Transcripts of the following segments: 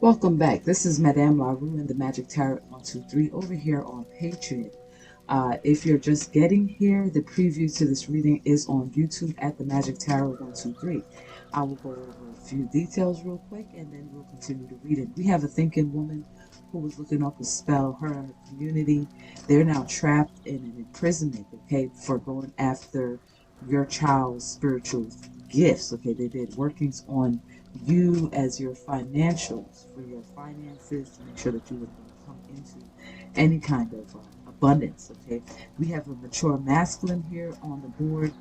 Welcome back. This is Madame LAROUE and the Magic Tarot 123 over here on Patreon. If you're just getting here, the preview to this reading is on YouTube at the Magic Tarot 123. I will go over a few details real quick and then we'll continue to read it. We have a thinking woman who was looking up a spell. Her and her community, they're now trapped in an imprisonment, okay, for going after your child's spiritual gifts. Okay, they did workings on you as your financials for your finances to make sure that you would come into any kind of abundance. Okay, we have a mature masculine here on the board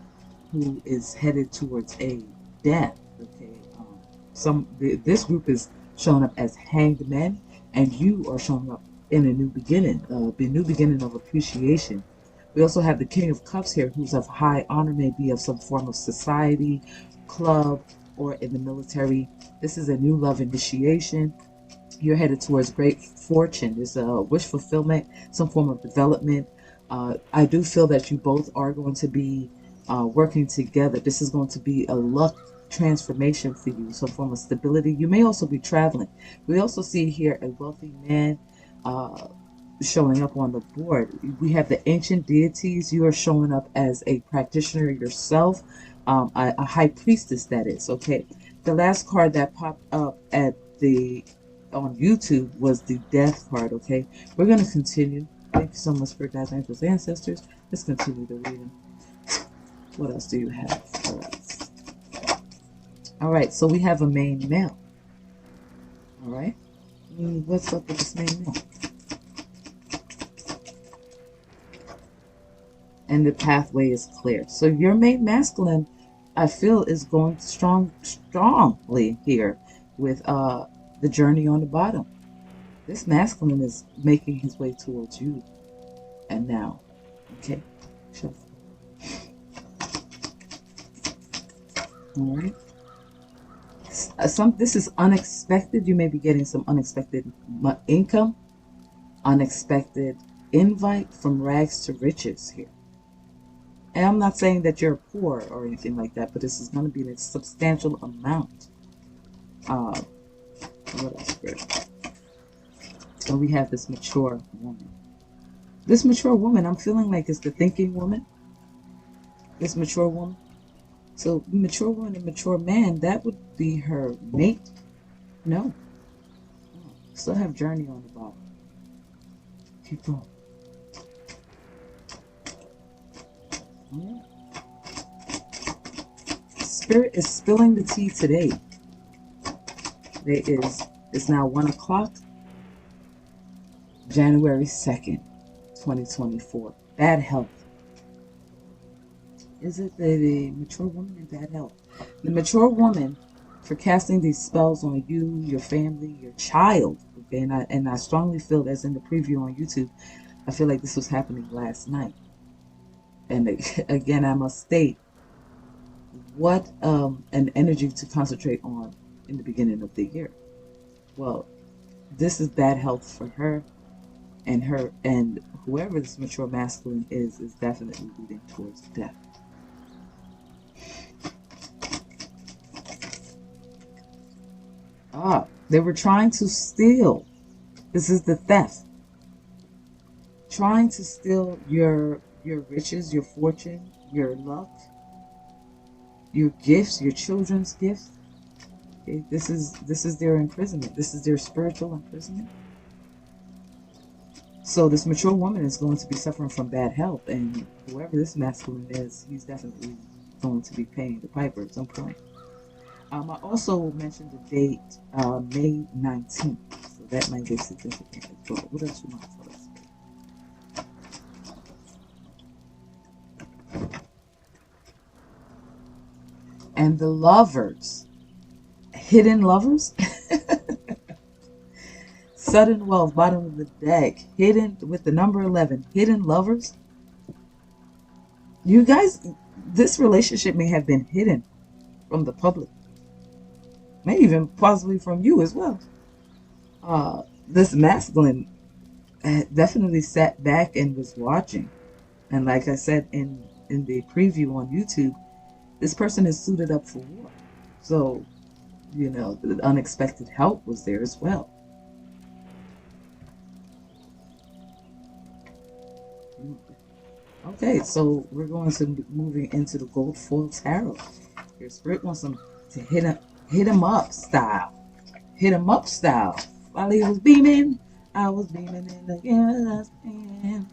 who is headed towards a death. Okay, this group is showing up as hanged men, and you are showing up in a new beginning, new beginning of appreciation. We also have the King of Cups here, who's of high honor, maybe of some form of society, club, or in the military. This is a new love initiation. You're headed towards great fortune. There's a wish fulfillment, some form of development. I do feel that you both are going to be working together. This is going to be a luck transformation for you, some form of stability. You may also be traveling. We also see here a wealthy man showing up on the board. We have the ancient deities. You are showing up as a practitioner yourself, a high priestess, that is. Okay, the last card that popped up at on YouTube was the death card. Okay, we're going to continue. Thank you so much for guys, angels, ancestors. Let's continue the reading. What else do you have for us? All right, so we have a main male. All right, what's up with this main male? And the pathway is clear. So your main masculine, I feel, is going strongly here with the journey on the bottom. This masculine is making his way towards you. And now, okay, sure. All right. This is unexpected. You may be getting some unexpected income, unexpected invite from rags to riches here. And I'm not saying that you're poor or anything like that, but this is going to be a substantial amount. What else here? So we have this mature woman. This mature woman, I'm feeling like it's the thinking woman. This mature woman. So mature woman and mature man, that would be her mate. No. Still have journey on the bottom. Keep going. Spirit is spilling the tea today. It's now 1 o'clock, January 2nd, 2024. Bad health. Is it the mature woman in bad health? The mature woman, for casting these spells on you, your family, your child. Okay, and I strongly feel, as in the preview on YouTube, I feel like this was happening last night. And again, I must state what an energy to concentrate on in the beginning of the year. Well, this is bad health for her, and whoever this mature masculine is definitely leading towards death. They were trying to steal. This is the theft. Trying to steal your riches, your fortune, your luck, your gifts, your children's gifts. Okay, this is their imprisonment. This is their spiritual imprisonment. So this mature woman is going to be suffering from bad health, and whoever this masculine is, he's definitely going to be paying the piper at some point. I also mentioned the date, May 19th, so that might be significant as well. What else you want to tell us? And the lovers, hidden lovers, sudden wealth, bottom of the deck, hidden with the number 11, hidden lovers. You guys, this relationship may have been hidden from the public, may even possibly from you as well. This masculine definitely sat back and was watching, and like I said in the preview on YouTube, this person is suited up for war. So You know, the unexpected help was there as well. Okay, so we're going to be moving into the gold foil tarot. Your spirit wants them to hit him up style. Hit him up style. While he was beaming, I was beaming in the game.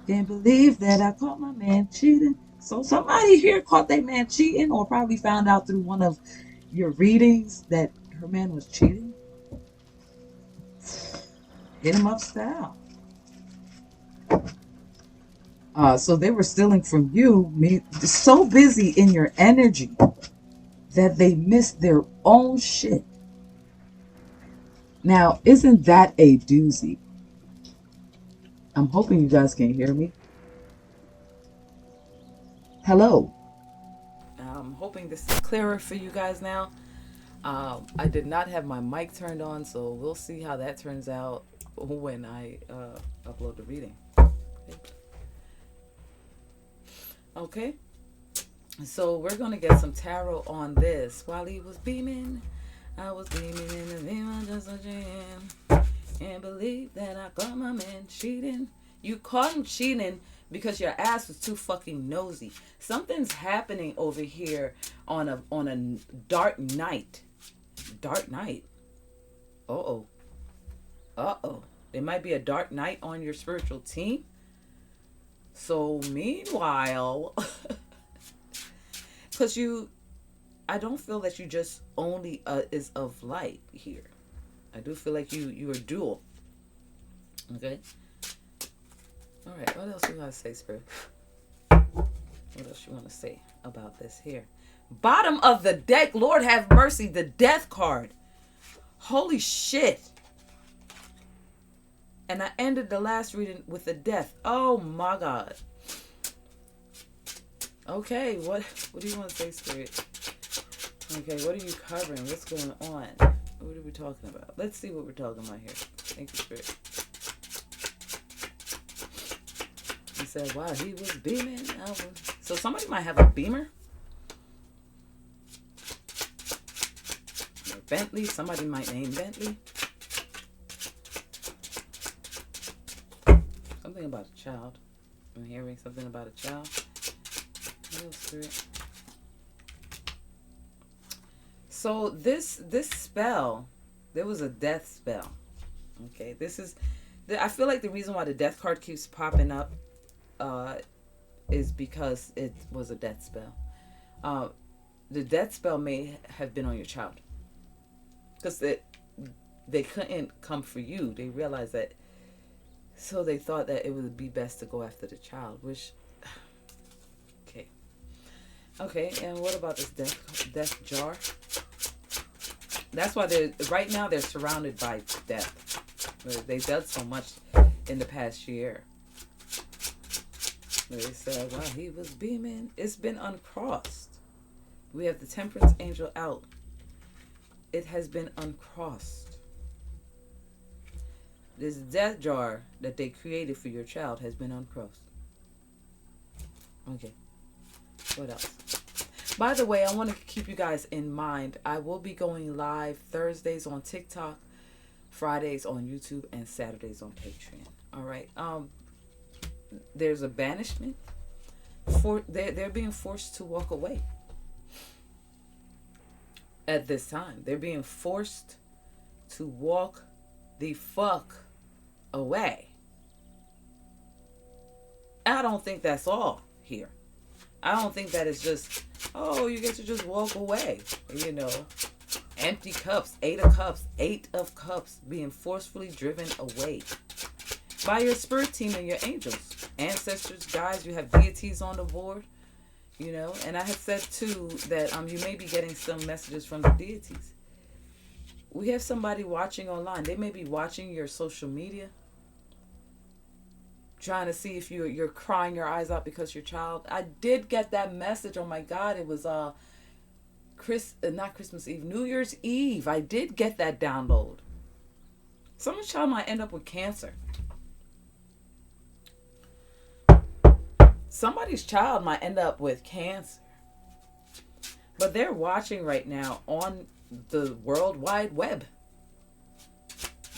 Can't believe that I caught my man cheating. So somebody here caught their man cheating, or probably found out through one of your readings that her man was cheating. Hit him up style. So they were stealing from you, so busy in your energy that they missed their own shit. Now, isn't that a doozy? I'm hoping you guys can hear me. Hello. I'm hoping this is clearer for you guys now. I did not have my mic turned on, so we'll see how that turns out when I upload the reading. Okay, so we're going to get some tarot on this. While he was beaming, I was beaming in the beam, just a jam. Can't believe that I caught my man cheating. You caught him cheating because your ass was too fucking nosy. Something's happening over here on a dark night. Dark night. Uh-oh. Uh-oh. There might be a dark night on your spiritual team. So meanwhile, because I don't feel that you just only is of light here. I do feel like you are dual. Okay. All right. What else you want to say, Spirit? What else you want to say about this here? Bottom of the deck. Lord have mercy. The death card. Holy shit. And I ended the last reading with the death. Oh my God. Okay, what do you want to say, Spirit? Okay, what are you covering? What's going on? What are we talking about? Let's see what we're talking about here. Thank you, Spirit. He said, wow, he was beaming. So somebody might have a beamer. Or Bentley. Somebody might name Bentley. Something about a child. I'm hearing something about a child. Oh, Spirit. So this spell, there was a death spell. Okay, I feel like the reason why the death card keeps popping up is because it was a death spell. The death spell may have been on your child. Because they couldn't come for you. They realized that. So they thought that it would be best to go after the child, which, okay. Okay, and what about this death jar? That's why right now they're surrounded by death. They've done so much in the past year. They said, wow, he was beaming. It's been uncrossed. We have the Temperance Angel out. It has been uncrossed. This death jar that they created for your child has been uncrossed. Okay. What else? By the way, I want to keep you guys in mind. I will be going live Thursdays on TikTok, Fridays on YouTube, and Saturdays on Patreon. All right. There's a banishment. They're being forced to walk away. At this time, they're being forced to walk the fuck away. I don't think that's all here. I don't think that it's just, oh, you get to just walk away. You know, empty cups, 8 of cups being forcefully driven away by your spirit team and your angels, ancestors, guides. You have deities on the board, you know. And I had said too that you may be getting some messages from the deities. We have somebody watching online. They may be watching your social media, trying to see if you're crying your eyes out because your child. I did get that message. Oh my God, it was not Christmas Eve, New Year's Eve. I did get that download. Someone's child might end up with cancer. Somebody's child might end up with cancer. But they're watching right now on the World Wide Web.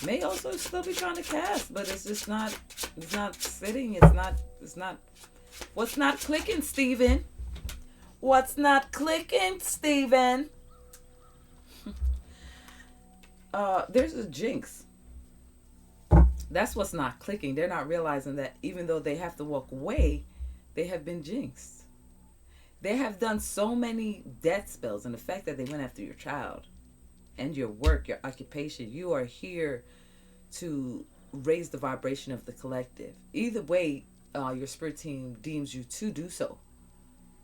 May also still be trying to cast, but it's just not, it's not sitting, it's not, what's not clicking, Steven? What's not clicking, Steven? There's a jinx. That's what's not clicking. They're not realizing that even though they have to walk away, they have been jinxed. They have done so many death spells, and the fact that they went after your child and your work, your occupation, you are here to raise the vibration of the collective. Either way, your spirit team deems you to do so.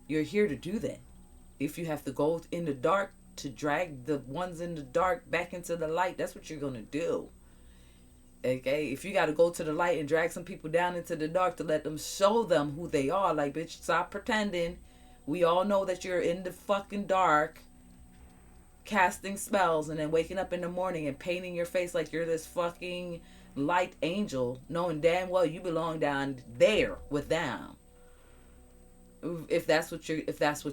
You're here to do that. If you have to go in the dark to drag the ones in the dark back into the light, that's what you're going to do. Okay, if you got to go to the light and drag some people down into the dark to let them show them who they are, like, bitch, stop pretending. We all know that you're in the fucking dark casting spells and then waking up in the morning and painting your face like you're this fucking light angel, knowing damn well you belong down there with them. If that's what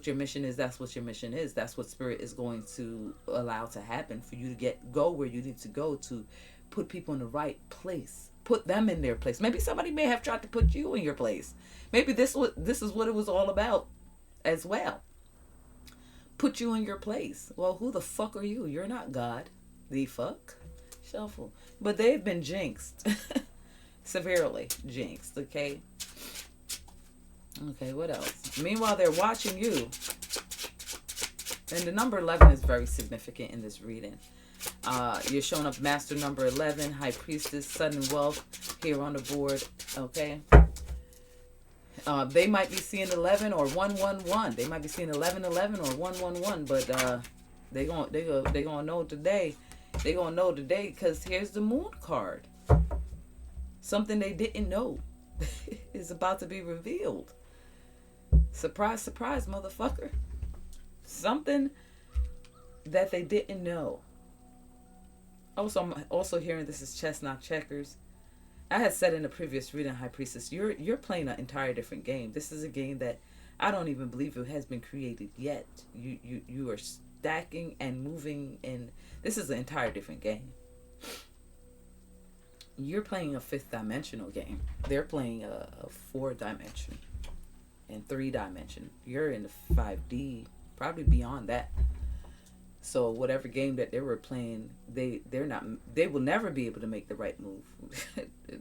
your mission is, that's what your mission is. That's what spirit is going to allow to happen for you to go where you need to go to put people in the right place. Put them in their place. Maybe somebody may have tried to put you in your place. Maybe this is what it was all about as well. Put you in your place. Well, who the fuck are you? You're not God. The fuck? Shuffle. But they've been jinxed. Severely jinxed, okay? Okay, what else? Meanwhile, they're watching you. And the number 11 is very significant in this reading. You're showing up master number 11, high priestess, sudden wealth here on the board, okay? They might be seeing 11 or 111. They might be seeing 1111 or 111, but they gonna know today. They gonna know today because here's the moon card. Something they didn't know is about to be revealed. Surprise, surprise, motherfucker. Something that they didn't know. Also, I'm also hearing this is chess, not checkers. I had said in the previous reading, High Priestess, you're playing an entire different game. This is a game that I don't even believe it has been created yet. You are stacking and moving, and this is an entire different game. You're playing a 5th dimensional game. They're playing a 4 dimension and 3 dimension. You're in the 5D, probably beyond that. So whatever game that they were playing, they will never be able to make the right move.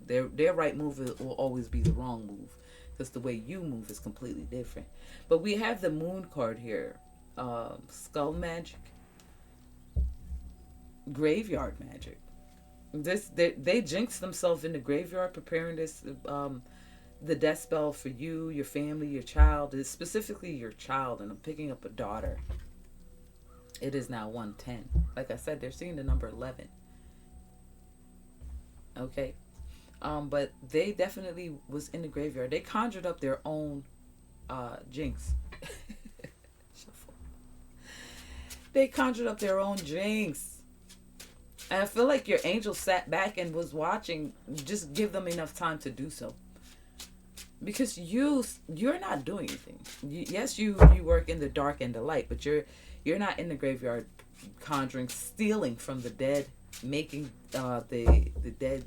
their right move will always be the wrong move, because the way you move is completely different. But we have the moon card here. Skull magic, graveyard magic. They jinx themselves in the graveyard preparing this the death spell for you, your family, your child. It's specifically your child, and I'm picking up a daughter. It is now 110. Like I said, they're seeing the number 11. Okay. But they definitely was in the graveyard. They conjured up their own jinx. Shuffle. They conjured up their own jinx. And I feel like your angel sat back and was watching. Just give them enough time to do so. Because you're not doing anything. Yes, you work in the dark and the light, but you're not in the graveyard conjuring, stealing from the dead, making the dead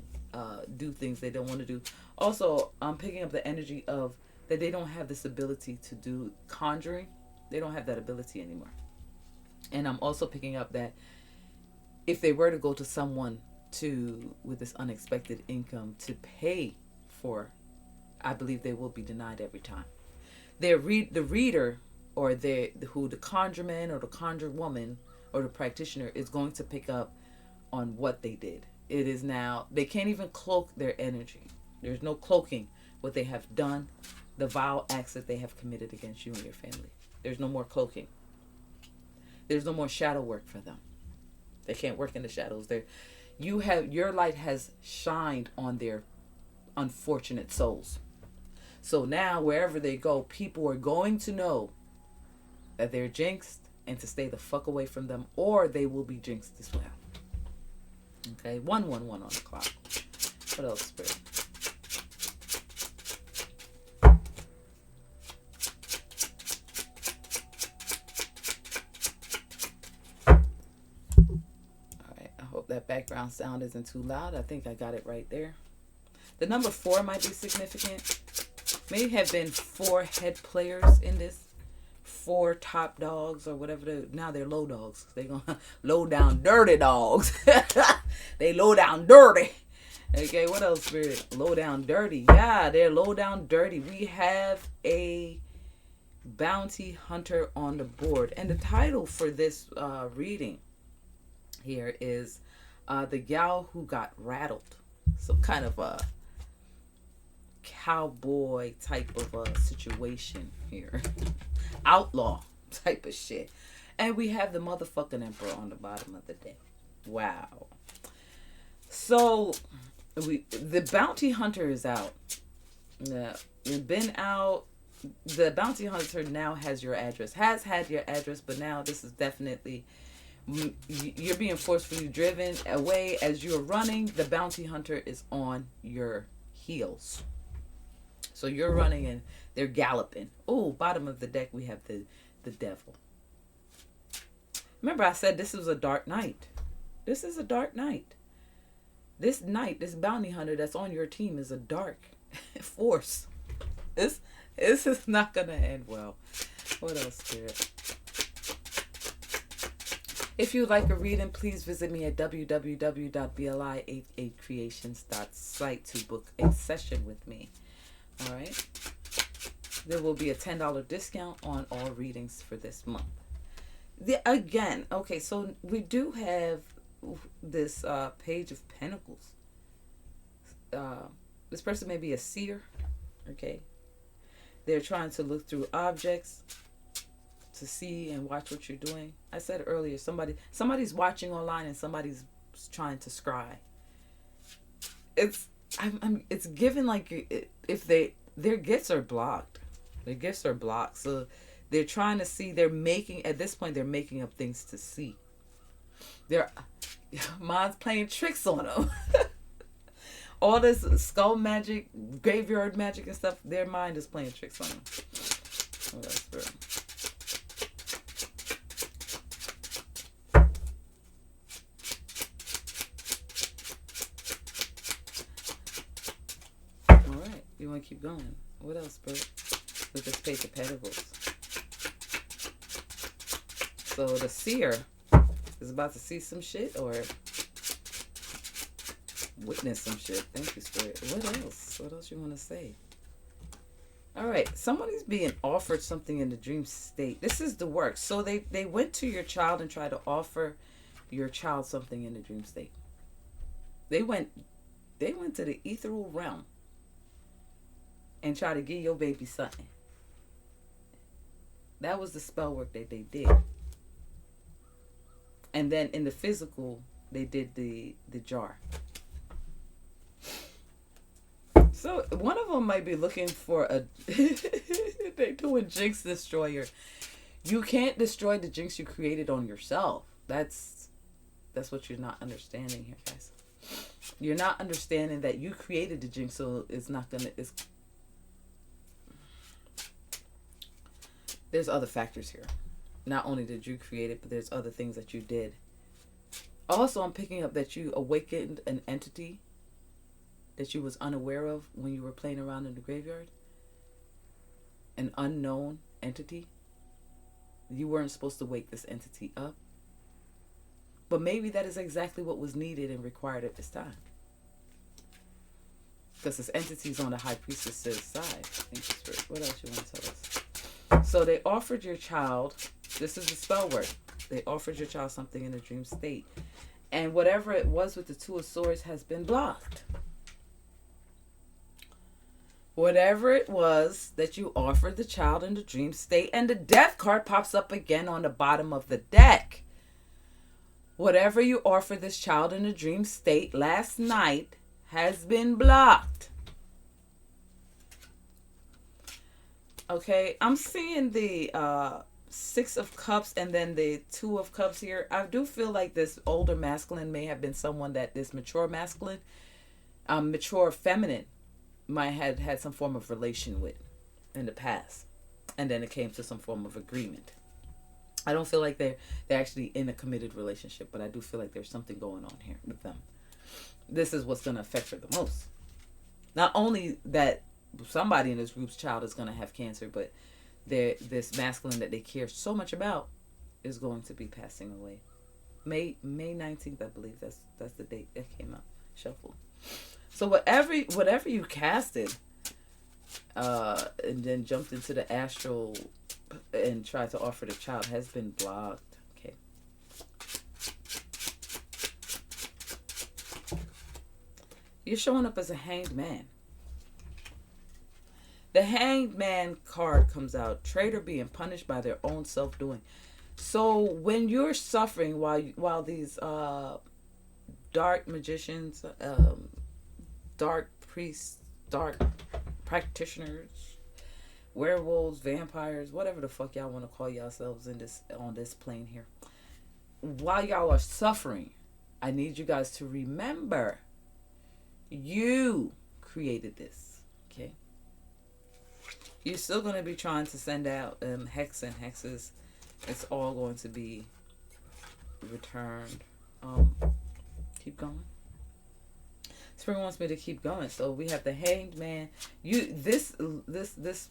do things they don't want to do. Also, I'm picking up the energy of that they don't have this ability to do conjuring. They don't have that ability anymore. And I'm also picking up that if they were to go to someone with this unexpected income to pay for, I believe they will be denied every time. The reader, or the conjurman or the conjure woman or the practitioner is going to pick up on what they did. It is now, they can't even cloak their energy. There's no cloaking what they have done, the vile acts that they have committed against you and your family. There's no more cloaking. There's no more shadow work for them. They can't work in the shadows. Your light has shined on their unfortunate souls. So now wherever they go, people are going to know that they're jinxed and to stay the fuck away from them, or they will be jinxed as well. Okay, 111 on the clock. What else, Spirit? that background sound isn't too loud. I think I got it right there. The number 4 might be significant. May have been 4 head players in this. 4 top dogs or whatever. Now they're low dogs. They gonna low down dirty dogs. They low down dirty. Okay, what else, Spirit? Low down dirty. Yeah, they're low down dirty. We have a bounty hunter on the board. And the title for this reading here is The Gal Who Got Rattled. So kind of a cowboy type of a situation here. Outlaw type of shit. And we have the motherfucking emperor on the bottom of the deck. Wow. So the bounty hunter is out. Yeah, you've been out. The bounty hunter now has your address. Has had your address, but now this is definitely, you're being forcefully driven away as you're running. The bounty hunter is on your heels. So you're running and they're galloping. Oh, bottom of the deck we have the devil. Remember I said this was a dark night. This is a dark night. This night, this bounty hunter that's on your team is a dark force. This is not going to end well. What else, Spirit? If you'd like a reading, please visit me at www.BLI88CREATIONS.site to book a session with me. All right? There will be a $10 discount on all readings for this month. Again, okay, so we do have this Page of Pentacles. This person may be a seer, okay? They're trying to look through objects to see and watch what you're doing. I said earlier, somebody's watching online and somebody's trying to scry. It's given like if their gifts are blocked. Their gifts are blocked. So they're trying to see, at this point they're making up things to see. Mind's playing tricks on them. All this skull magic, graveyard magic and stuff, their mind is playing tricks on them. Oh, that's true. Alright, you want to keep going. What else, bro? With this Page of Pentacles. So the seer is about to see some shit or witness some shit. Thank you, Spirit. What else? What else you want to say? All right. Somebody's being offered something in the dream state. This is the work. So they went to your child and tried to offer your child something in the dream state. They went to the ethereal realm and tried to give your baby something. That was the spell work that they did. And then in the physical, they did the jar. So one of them might be looking for they're doing Jinx Destroyer. You can't destroy the Jinx you created on yourself. That's what you're not understanding here, guys. You're not understanding that you created the Jinx, so it's not gonna. There's other factors here. Not only did you create it, but there's other things that you did. Also, I'm picking up that you awakened an entity that you was unaware of when you were playing around in the graveyard. An unknown entity. You weren't supposed to wake this entity up. But maybe that is exactly what was needed and required at this time. Because this entity is on the High Priestess's side. Thank you, Spirit. What else you want to tell us? So they offered your child, this is the spell work. They offered your child something in a dream state. And whatever it was with the Two of Swords has been blocked. Whatever it was that you offered the child in the dream state. And the Death card pops up again on the bottom of the deck. Whatever you offered this child in the dream state last night has been blocked. Okay, I'm seeing the Six of Cups and then the Two of Cups here. I do feel like this older masculine may have been someone that this mature masculine, mature feminine might have had some form of relation with in the past. And then it came to some form of agreement. I don't feel like they're actually in a committed relationship, but I do feel like there's something going on here with them. This is what's going to affect her the most. Not only that somebody in this group's child is going to have cancer, but this masculine that they care so much about is going to be passing away. May 19th, I believe that's the date that came out. Shuffle. So whatever you casted, and then jumped into the astral and tried to offer the child has been blocked. Okay. You're showing up as a hanged man. The hanged man card comes out. Traitor being punished by their own self-doing. So when you're suffering while these dark magicians, dark priests, dark practitioners, werewolves, vampires, whatever the fuck y'all want to call yourselves on this plane here, while y'all are suffering, I need you guys to remember you created this. Okay. You're still going to be trying to send out hex and hexes. It's all going to be returned. Keep going. Spirit wants me to keep going. So we have the hanged man. This was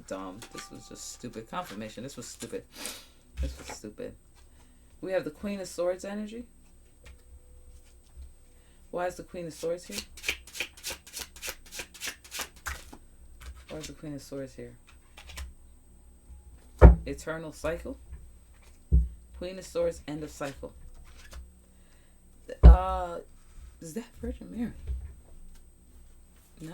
dumb. This was just stupid. Confirmation. This was stupid. We have the Queen of Swords energy. Why is the Queen of Swords here? Why is the Queen of Swords here? Eternal cycle. Queen of Swords, end of cycle. Is that Virgin Mary? No.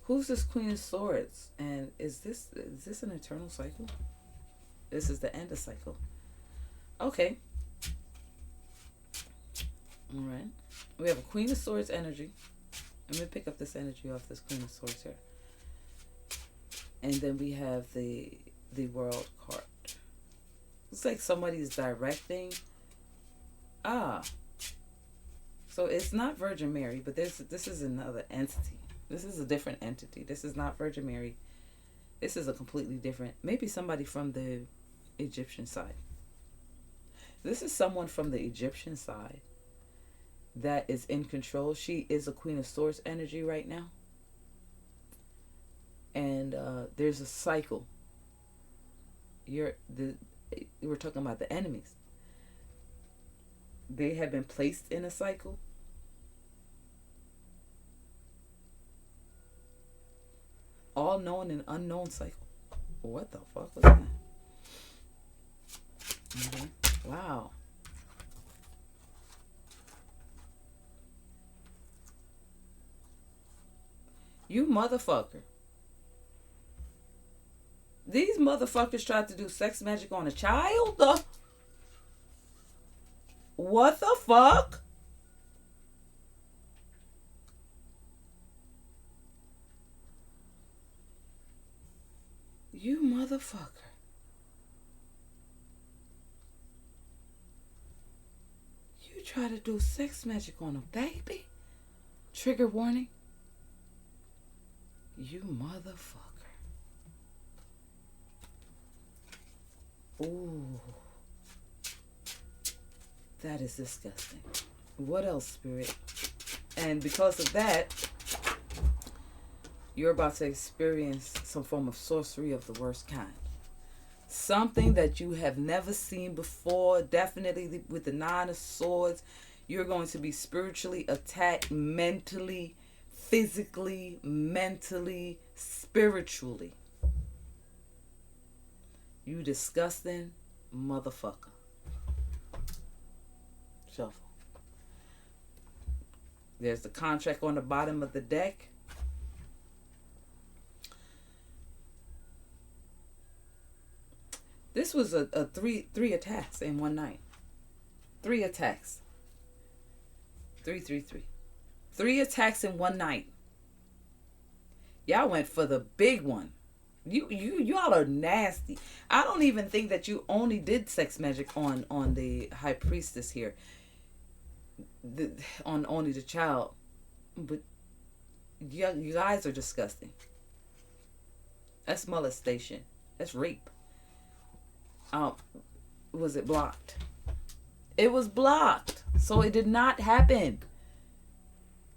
Who's this Queen of Swords? And is this an eternal cycle? This is the end of cycle. Okay. All right. We have a Queen of Swords energy. Let me pick up this energy off this Queen of Swords here. And then we have the World card. It's like somebody's directing. So it's not Virgin Mary, but this is another entity. This is a different entity. This is not Virgin Mary. This is a completely different, maybe somebody from the Egyptian side. This is someone from the Egyptian side that is in control. She is a Queen of Swords energy right now. And there's a cycle. We're talking about the enemies. They have been placed in a cycle. All known and unknown cycle. What the fuck was that? Okay. Wow. You motherfucker. These motherfuckers tried to do sex magic on a child? What the fuck? You motherfucker. You try to do sex magic on a baby? Trigger warning. You motherfucker. Ooh. That is disgusting. What else, Spirit? And because of that, you're about to experience some form of sorcery of the worst kind. Something that you have never seen before. Definitely with the Nine of Swords. You're going to be spiritually attacked mentally, physically, mentally, spiritually. You disgusting motherfucker. Shuffle. There's the contract on the bottom of the deck. This was a three attacks in one night. 3 attacks. 333. 3 attacks in one night. Y'all went for the big one. Y'all are nasty. I don't even think that you only did sex magic on the High Priestess here. On only the child. But you guys are disgusting. That's molestation. That's rape. Um, was it blocked? It was blocked. So it did not happen.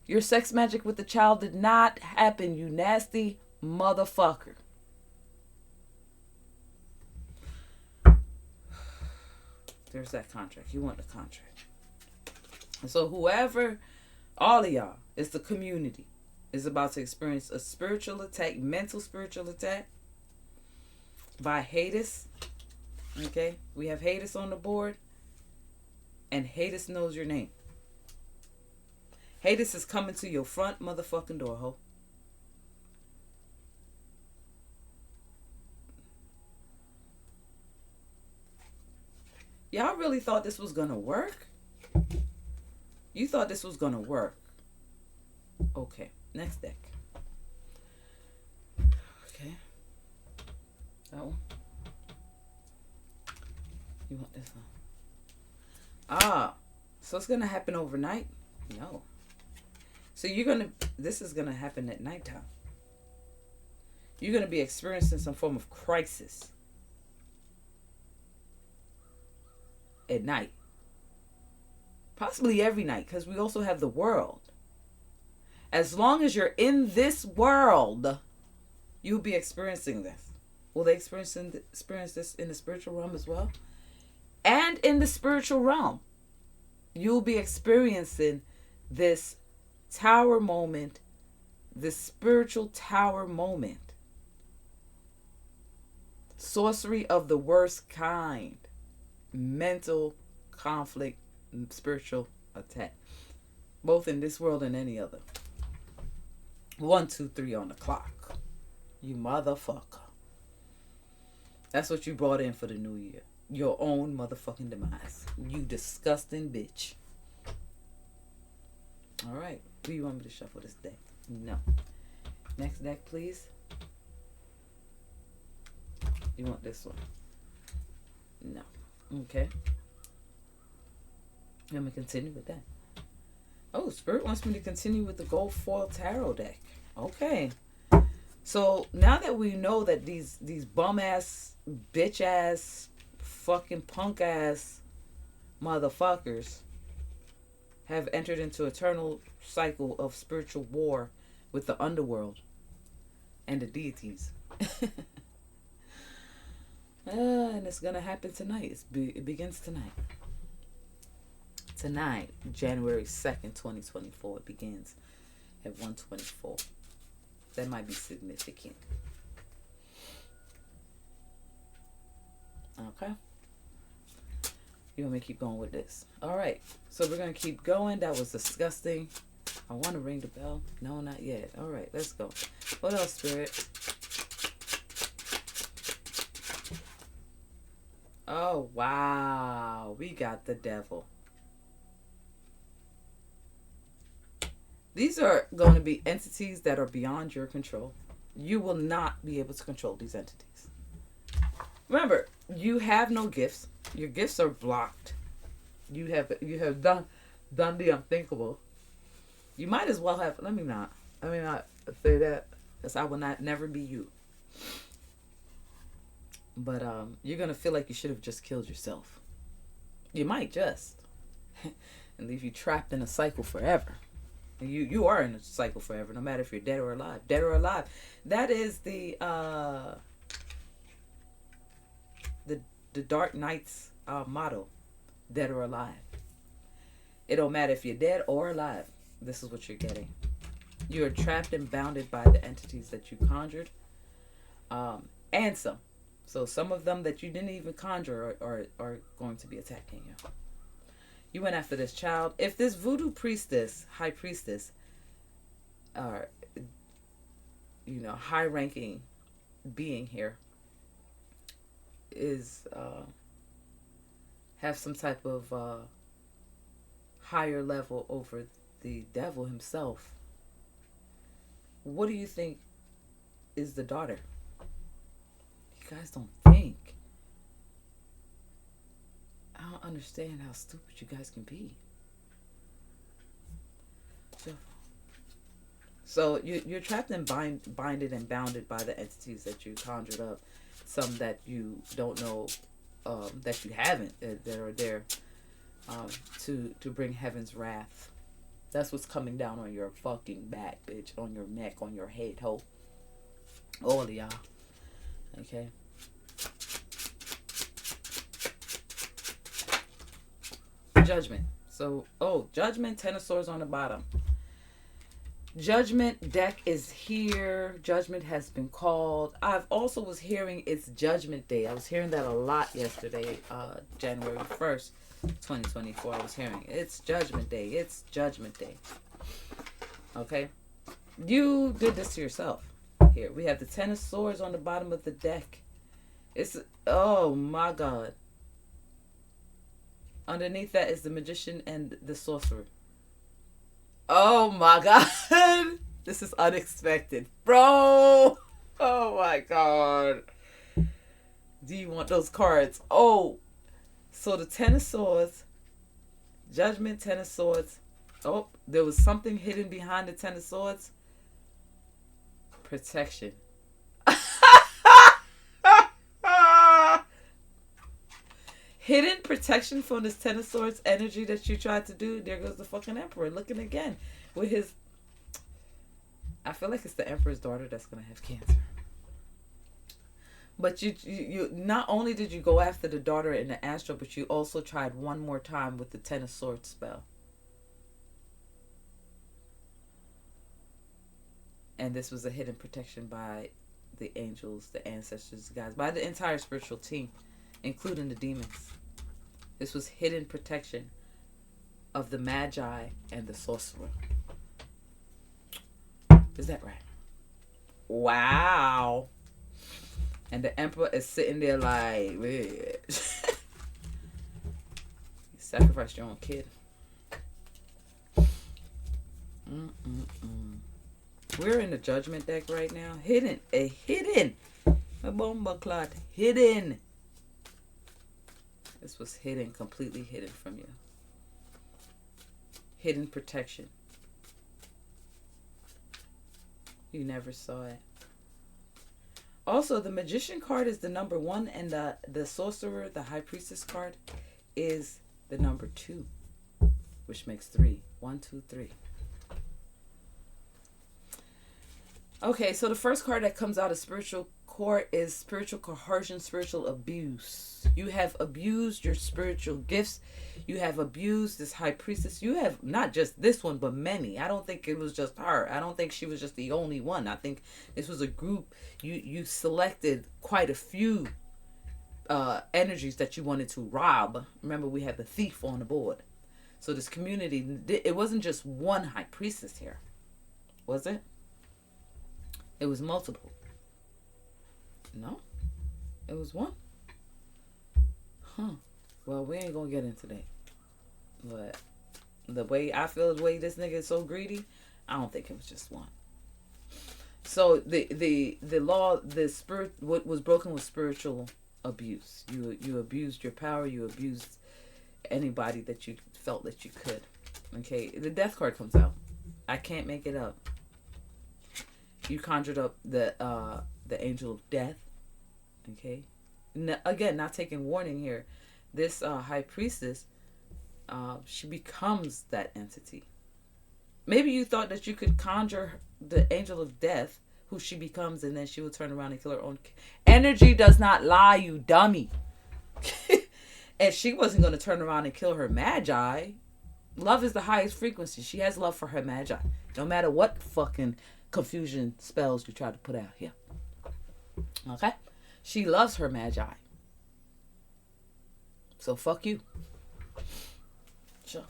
Your sex magic with the child did not happen, you nasty motherfucker. There's that contract. You want the contract. So whoever, all of y'all, it's the community, is about to experience a spiritual attack, mental spiritual attack by Hades. Okay? We have Hades on the board. And Hades knows your name. Hades is coming to your front motherfucking door, ho. Y'all really thought this was gonna work? You thought this was gonna work. Okay, next deck. Okay. That one. You want this one? Ah, so it's gonna happen overnight? No. So this is gonna happen at nighttime. You're gonna be experiencing some form of crisis at night. Possibly every night, because we also have the world. As long as you're in this world, you'll be experiencing this. Will they experience this in the spiritual realm as well? And in the spiritual realm, you'll be experiencing this tower moment, this spiritual tower moment. Sorcery of the worst kind. Mental conflict, spiritual attack. Both in this world and any other. 1, 2, 3 on the clock. You motherfucker. That's what you brought in for the new year. Your own motherfucking demise. You disgusting bitch. Alright. Do you want me to shuffle this deck? No. Next deck, please. You want this one? No. Okay. Let me continue with that. Oh, Spirit wants me to continue with the gold foil tarot deck. Okay. So now that we know that these bum ass, bitch ass, fucking punk ass motherfuckers have entered into eternal cycle of spiritual war with the underworld and the deities. And it's gonna happen tonight. It begins tonight. Tonight, January 2nd, 2024. It begins at 1:24. That might be significant. Okay. You want me to keep going with this? All right. So we're going to keep going. That was disgusting. I want to ring the bell. No, not yet. All right. Let's go. What else, Spirit? Oh, wow. We got the devil. These are going to be entities that are beyond your control. You will not be able to control these entities. Remember, you have no gifts. Your gifts are blocked. You have done the unthinkable. You might as well have. Let me not say that, because I will never be you. But you're gonna feel like you should have just killed yourself. You might just, and leave you trapped in a cycle forever. And you are in a cycle forever, no matter if you're dead or alive. Dead or alive. That is the Dark Knight's motto. Dead or alive. It don't matter if you're dead or alive. This is what you're getting. You're trapped and bounded by the entities that you conjured. And some. So some of them that you didn't even conjure are going to be attacking you. You went after this child. If this voodoo priestess, high priestess, high-ranking being here is have some type of higher level over the devil himself, what do you think is the daughter? You guys don't think. I don't understand how stupid you guys can be. So you're trapped and binded and bounded by the entities that you conjured up. Some that you don't know that you haven't, that are there to bring heaven's wrath. That's what's coming down on your fucking back, bitch, on your neck, on your head, ho. All of y'all. Okay. Judgment. So, Judgment, Ten of Swords on the bottom. Judgment deck is here. Judgment has been called. I've also was hearing it's Judgment Day. I was hearing that a lot yesterday, January 1st, 2024. I was hearing it's Judgment Day. It's Judgment Day. Okay? You did this to yourself. Here, we have the Ten of Swords on the bottom of the deck. It's, oh my God. Underneath that is the Magician and the Sorcerer. Oh my God. This is unexpected. Bro. Oh my God. Do you want those cards? Oh. So the Ten of Swords. Judgment, Ten of Swords. Oh, there was something hidden behind the Ten of Swords. Protection. Hidden protection from this Ten of Swords energy that you tried to do. There goes the fucking Emperor looking again with his... I feel like it's the Emperor's daughter that's going to have cancer. But you not only did you go after the daughter in the astral, but you also tried one more time with the Ten of Swords spell. And this was a hidden protection by the angels, the ancestors, the guys, by the entire spiritual team, including the demons. This was hidden protection of the Magi and the Sorcerer. Is that right? Wow. And the Emperor is sitting there like, you sacrificed your own kid. We're in the Judgment deck right now. Hidden. A bomba clot. Hidden. This was hidden, completely hidden from you. Hidden protection. You never saw it. Also, the Magician card is the number 1, and the Sorcerer, the High Priestess card, is the number 2, which makes 3. 1, 2, 3. Okay, so the first card that comes out of spiritual court is spiritual coercion, spiritual abuse. You have abused your spiritual gifts. You have abused this High Priestess. You have not just this one, but many. I don't think it was just her. I don't think she was just the only one. I think this was a group. You selected quite a few energies that you wanted to rob. Remember, we had the thief on the board. So this community, it wasn't just one High Priestess here. Was it? It was multiple. No? It was one? Huh. Well, we ain't gonna get into that. But the way I feel, the way this nigga is so greedy, I don't think it was just one. So the law, the spirit, what was broken was spiritual abuse. You abused your power. You abused anybody that you felt that you could. Okay, the Death card comes out. I can't make it up. You conjured up the angel of death. Okay, again, not taking warning here. This High Priestess, she becomes that entity. Maybe you thought that you could conjure the angel of death, who she becomes, and then she will turn around and kill her own. Energy does not lie, you dummy. And she wasn't going to turn around and kill her Magi. Love is the highest frequency. She has love for her Magi. No matter what fucking confusion spells you try to put out here. Okay? She loves her Magi. So fuck you. Shuffle.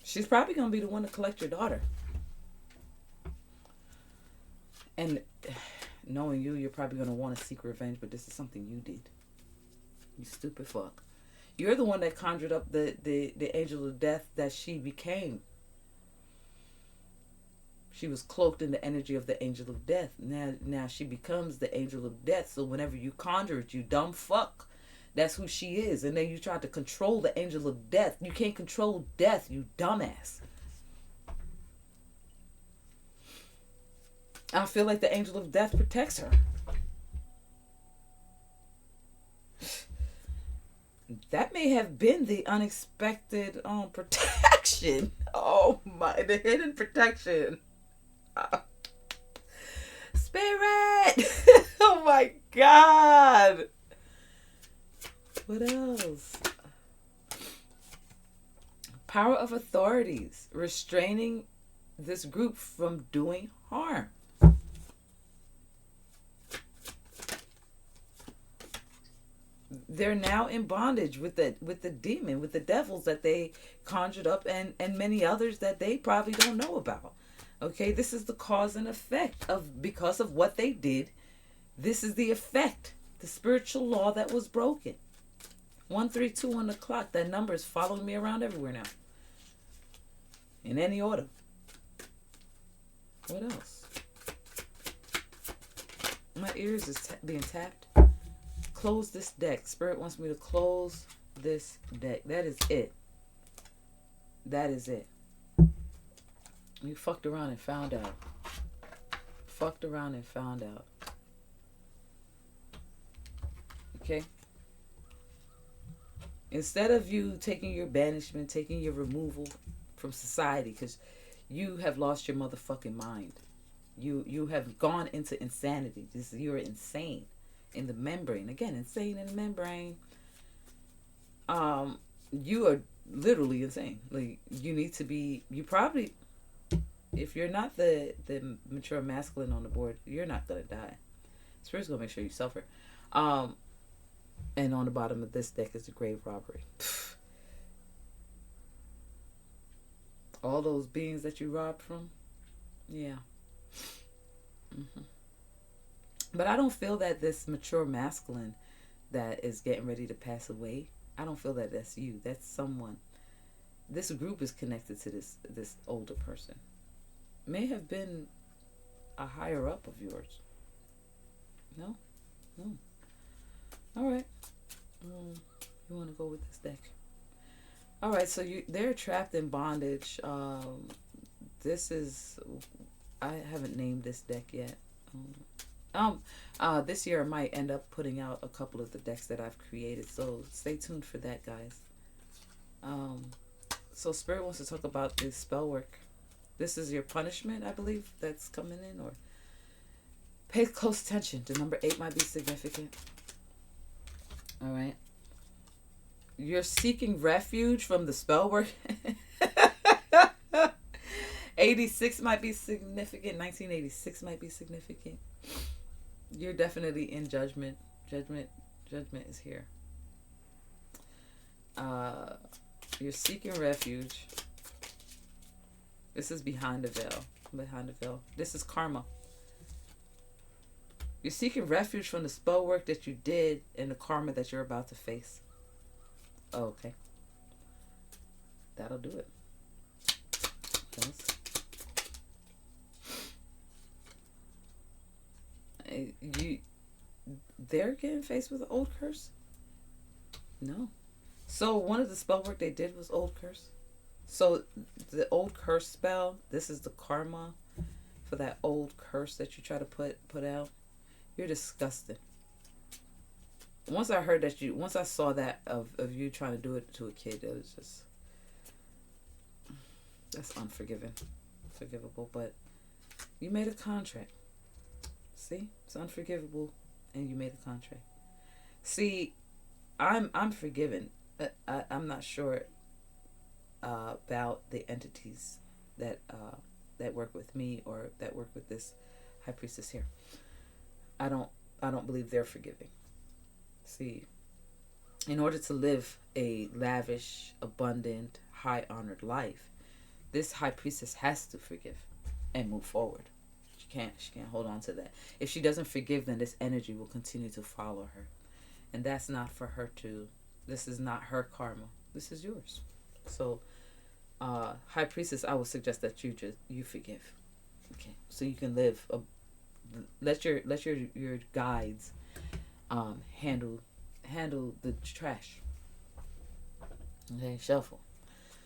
She's probably going to be the one to collect your daughter. And knowing you, you're probably going to want to seek revenge, but this is something you did. You stupid fuck. You're the one that conjured up the angel of death that she became. She was cloaked in the energy of the angel of death. Now she becomes the angel of death. So whenever you conjure it, you dumb fuck, that's who she is. And then you try to control the angel of death. You can't control death, you dumbass. I feel like the angel of death protects her. That may have been the unexpected protection. Oh my, the hidden protection. Uh, Spirit! Oh my god! What else? Power of authorities restraining this group from doing harm. They're now in bondage with the demon, with the devils that they conjured up, and many others that they probably don't know about. Okay, this is the cause and effect of, because of what they did. This is the effect, the spiritual law that was broken. 132 on the clock. That number is following me around everywhere now. In any order. What else? My ears is being tapped. Close this deck. Spirit wants me to close this deck. That is it. That is it. You fucked around and found out. Fucked around and found out. Okay? Instead of you taking your banishment, taking your removal from society, because you have lost your motherfucking mind. You have gone into insanity. You're insane in the membrane. Again, insane in the membrane. You are literally insane. Like, you need to be, you probably, if you're not the mature masculine on the board, you're not gonna die. Spirit's gonna make sure you suffer. And on the bottom of this deck is the grave robbery. All those beings that you robbed from, yeah. But I don't feel that this mature masculine that is getting ready to pass away, I don't feel that that's you. That's someone. This group is connected to this older person. May have been a higher up of yours. No? No. All right. You want to go with this deck? All right. So they're trapped in bondage. This is, I haven't named this deck yet. This year I might end up putting out a couple of the decks that I've created. So stay tuned for that, guys. So Spirit wants to talk about this spell work. This is your punishment, I believe, that's coming in. Or pay close attention. The number 8 might be significant. All right. You're seeking refuge from the spell work. 86 might be significant. 1986 might be significant. You're definitely in judgment. Judgment is here. You're seeking refuge. This is behind the veil. Behind the veil. This is karma. You're seeking refuge from the spell work that you did and the karma that you're about to face. Oh, okay. That'll do it. They're getting faced with an old curse? No. So one of the spell work they did was old curse. So the old curse spell, this is the karma for that old curse that you try to put out. You're disgusting. Once I saw that of you trying to do it to a kid, it was just, that's forgivable. But you made a contract. See, it's unforgivable, and you made a contract. See, I'm forgiven. I'm not sure about the entities that work with me or that work with this high priestess here. I don't believe they're forgiving. See, in order to live a lavish, abundant, high honored life, this high priestess has to forgive and move forward. She can't hold on to that. If she doesn't forgive, then this energy will continue to follow her. And that's not for her to, this is not her karma. This is yours. So, high priestess, I would suggest that you forgive. Okay. So you can live let your guides handle the trash. Okay, shuffle.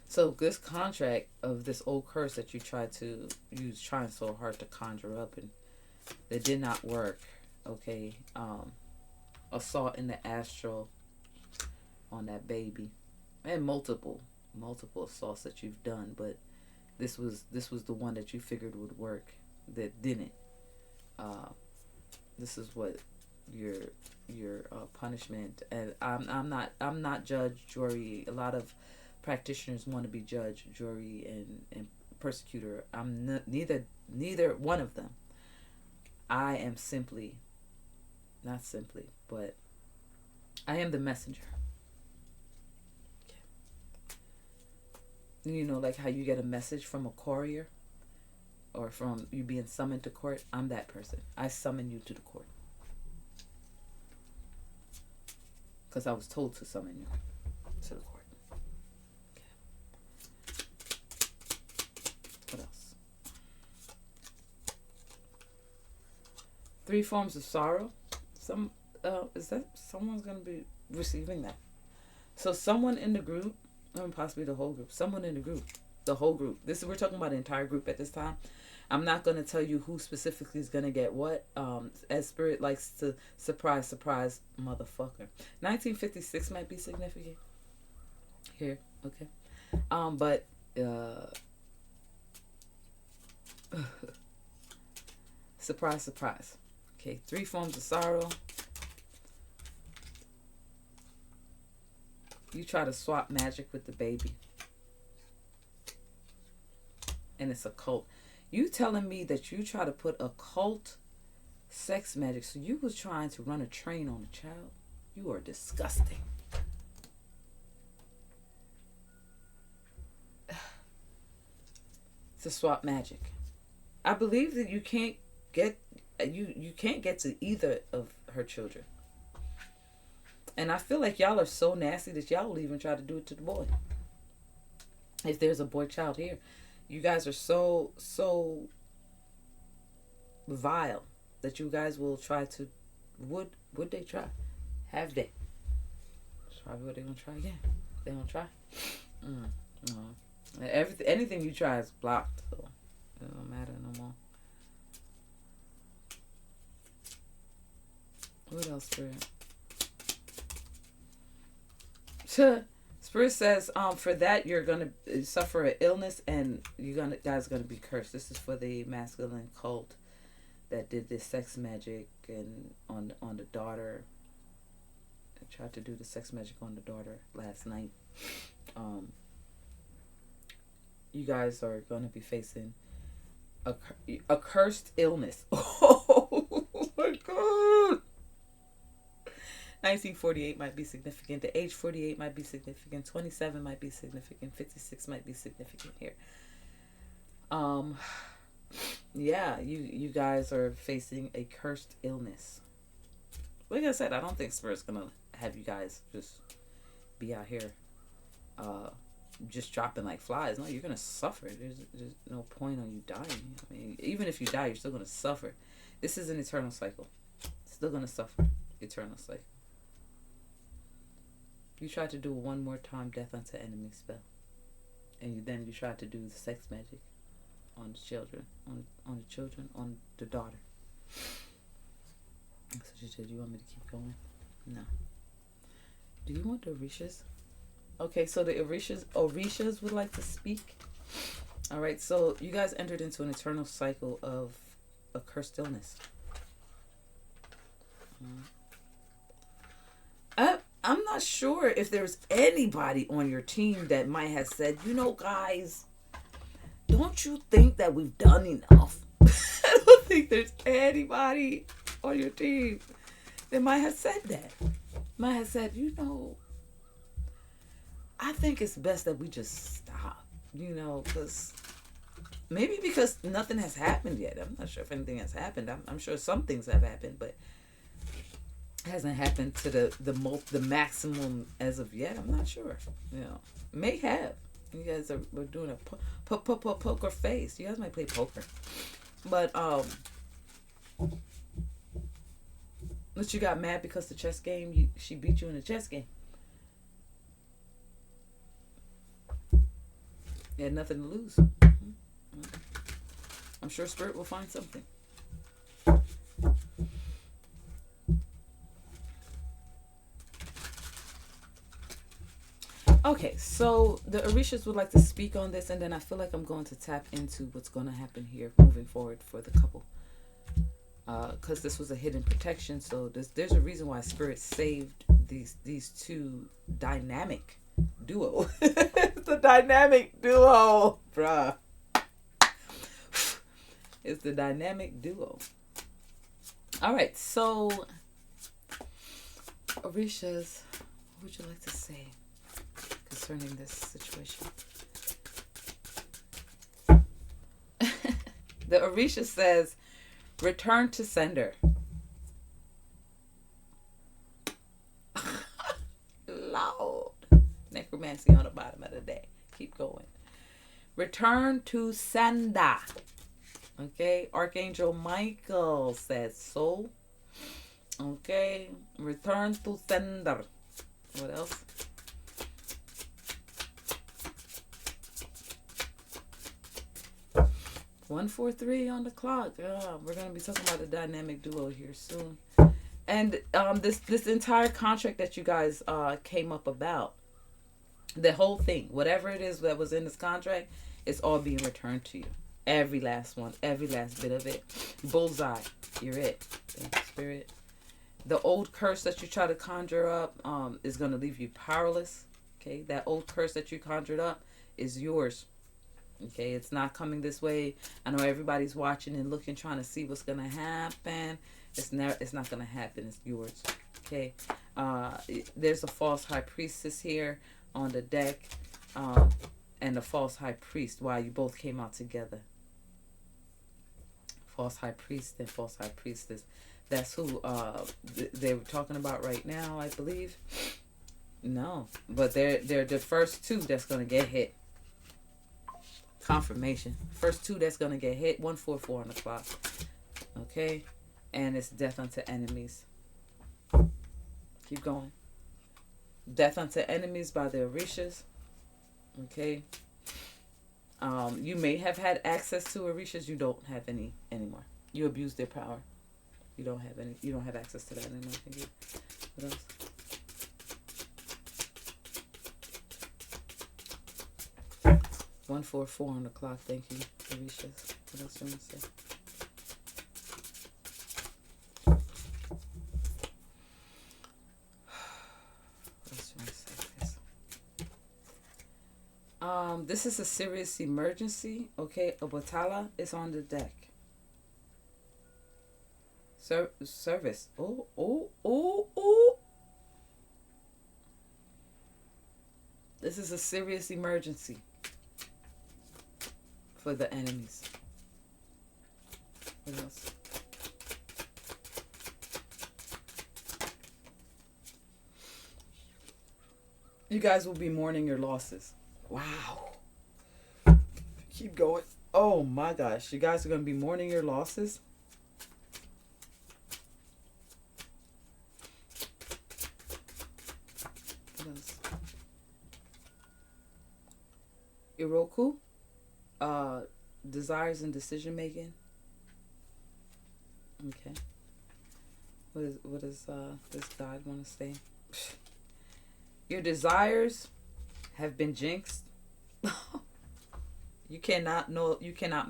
So this contract of this old curse that you tried to use, trying so hard to conjure up, and it did not work. Okay, assault in the astral. on that baby, and multiple assaults that you've done, but this was the one that you figured would work that didn't. Uh, this is what your punishment. And I'm not judge, jury. A lot of practitioners want to be judge, jury, and persecutor. I'm neither one of them. I am simply, not simply, but I am the messenger. You know, like how you get a message from a courier or from you being summoned to court. I'm that person. I summon you to the court because I was told to summon you to the court. Okay. What else? 3 forms of sorrow. Is that someone's gonna be receiving that? So someone in the group, or possibly the whole group, someone in the group, the whole group. We're talking about the entire group at this time. I'm not going to tell you who specifically is going to get what. As Spirit likes to surprise, motherfucker. 1956 might be significant here. Okay. But surprise. Okay, 3 forms of sorrow. You try to swap magic with the baby. And it's a cult. You telling me that you try to put occult sex magic, so you was trying to run a train on a child? You are disgusting. To swap magic. I believe that you can't get to either of her children. And I feel like y'all are so nasty that y'all will even try to do it to the boy. If there's a boy child here, you guys are so vile that you guys will try to. Would they try? Have they? That's probably what they're gonna try again. They gonna try. No. Anything you try is blocked, so it don't matter no more. What else, Spirit? Spirit says, for that you're gonna suffer an illness and guys gonna be cursed. This is for the masculine cult that did this sex magic and on the daughter. I tried to do the sex magic on the daughter last night. You guys are gonna be facing a cursed illness. Oh my God. 1948 might be significant. The age 48 might be significant. 27 might be significant. 56 might be significant here. Yeah, you guys are facing a cursed illness. Like I said, I don't think Spirit's gonna have you guys just be out here just dropping like flies. No, you're gonna suffer. There's no point on you dying. I mean, even if you die, you're still gonna suffer. This is an eternal cycle. Still gonna suffer. Eternal cycle. You tried to do a 1 more time death unto enemy spell. And then you tried to do the sex magic on the children. On the daughter. So she said, you want me to keep going? No. Do you want the Orishas? Okay, so the Orishas would like to speak. Alright, so you guys entered into an eternal cycle of a cursed illness. I'm not sure if there's anybody on your team that might have said, you know, guys, don't you think that we've done enough? I don't think there's anybody on your team that might have said that. Might have said, you know, I think it's best that we just stop, you know, because nothing has happened yet. I'm not sure if anything has happened. I'm sure some things have happened, but hasn't happened to the maximum as of yet. I'm not sure. You know, may have. You guys are doing a poker face. You guys might play poker, but but you got mad because the chess game. She beat you in the chess game. You had nothing to lose. I'm sure Spirit will find something. Okay, so the Orishas would like to speak on this, and then I feel like I'm going to tap into what's going to happen here moving forward for the couple. Because this was a hidden protection, so there's a reason why Spirit saved these two dynamic duo. It's the dynamic duo, bruh. It's the dynamic duo. All right, so Orishas, what would you like to say concerning this situation? The Orisha says, return to sender. Loud. Necromancy on the bottom of the day. Keep going. Return to sender. Okay. Archangel Michael says so. Okay. Return to sender. What else? One, 4, 3 on the clock. We're gonna be talking about the dynamic duo here soon. And this entire contract that you guys came up about, the whole thing, whatever it is that was in this contract, it's all being returned to you. Every last one, every last bit of it. Bullseye. You're it. Thank you, Spirit. The old curse that you try to conjure up is gonna leave you powerless. Okay, that old curse that you conjured up is yours. Okay, it's not coming this way. I know everybody's watching and looking, trying to see what's gonna happen. It's not gonna happen. It's yours. Okay. There's a false high priestess here on the deck, and a false high priest. Wow, you both came out together. False high priest and false high priestess. That's who they were talking about right now, I believe. No, but they're the first two that's gonna get hit. Confirmation. First two that's gonna get hit. 144 on the clock. Okay, and it's death unto enemies. Keep going. Death unto enemies by the Orishas. Okay. You may have had access to Orishas. You don't have any anymore. You abuse their power. You don't have any. You don't have access to that anymore. Thank you. What else? One, 4, 4 on the clock. Thank you, Orishas. What else do you want to say? This is a serious emergency. Okay, a batala is on the deck. Service. Oh. This is a serious emergency for the enemies. What else? You guys will be mourning your losses. Wow. Keep going. Oh my gosh. You guys are going to be mourning your losses. What else? Iroku. Desires and decision making. Okay. What does this God want to say? Your desires have been jinxed. You cannot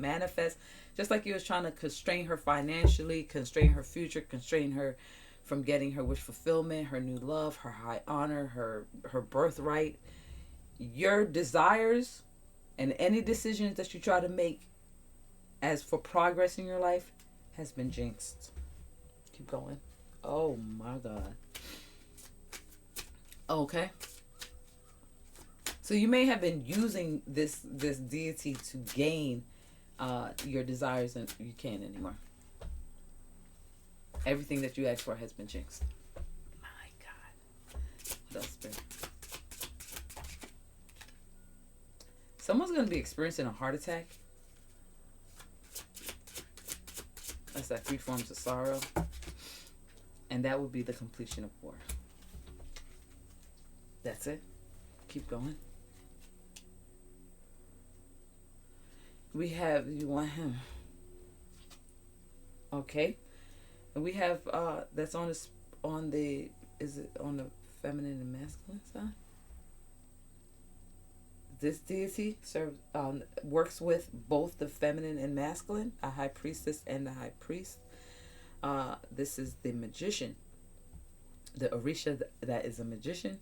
manifest. Just like you was trying to constrain her financially, constrain her future, constrain her from getting her wish fulfillment, her new love, her high honor, her birthright. Your desires and any decisions that you try to make as for progress in your life has been jinxed. Keep going. Oh my God. Okay. So you may have been using this deity to gain your desires, and you can't anymore. Everything that you asked for has been jinxed. My God. What else, Spirit? Someone's going to be experiencing a heart attack. That's that 3 forms of sorrow. And that would be the completion of war. That's it. Keep going. We have, you want him. Okay. And we have, that's on the, is it on the feminine and masculine side? This deity works with both the feminine and masculine, a high priestess and the high priest. This is the magician, the Orisha that is a magician.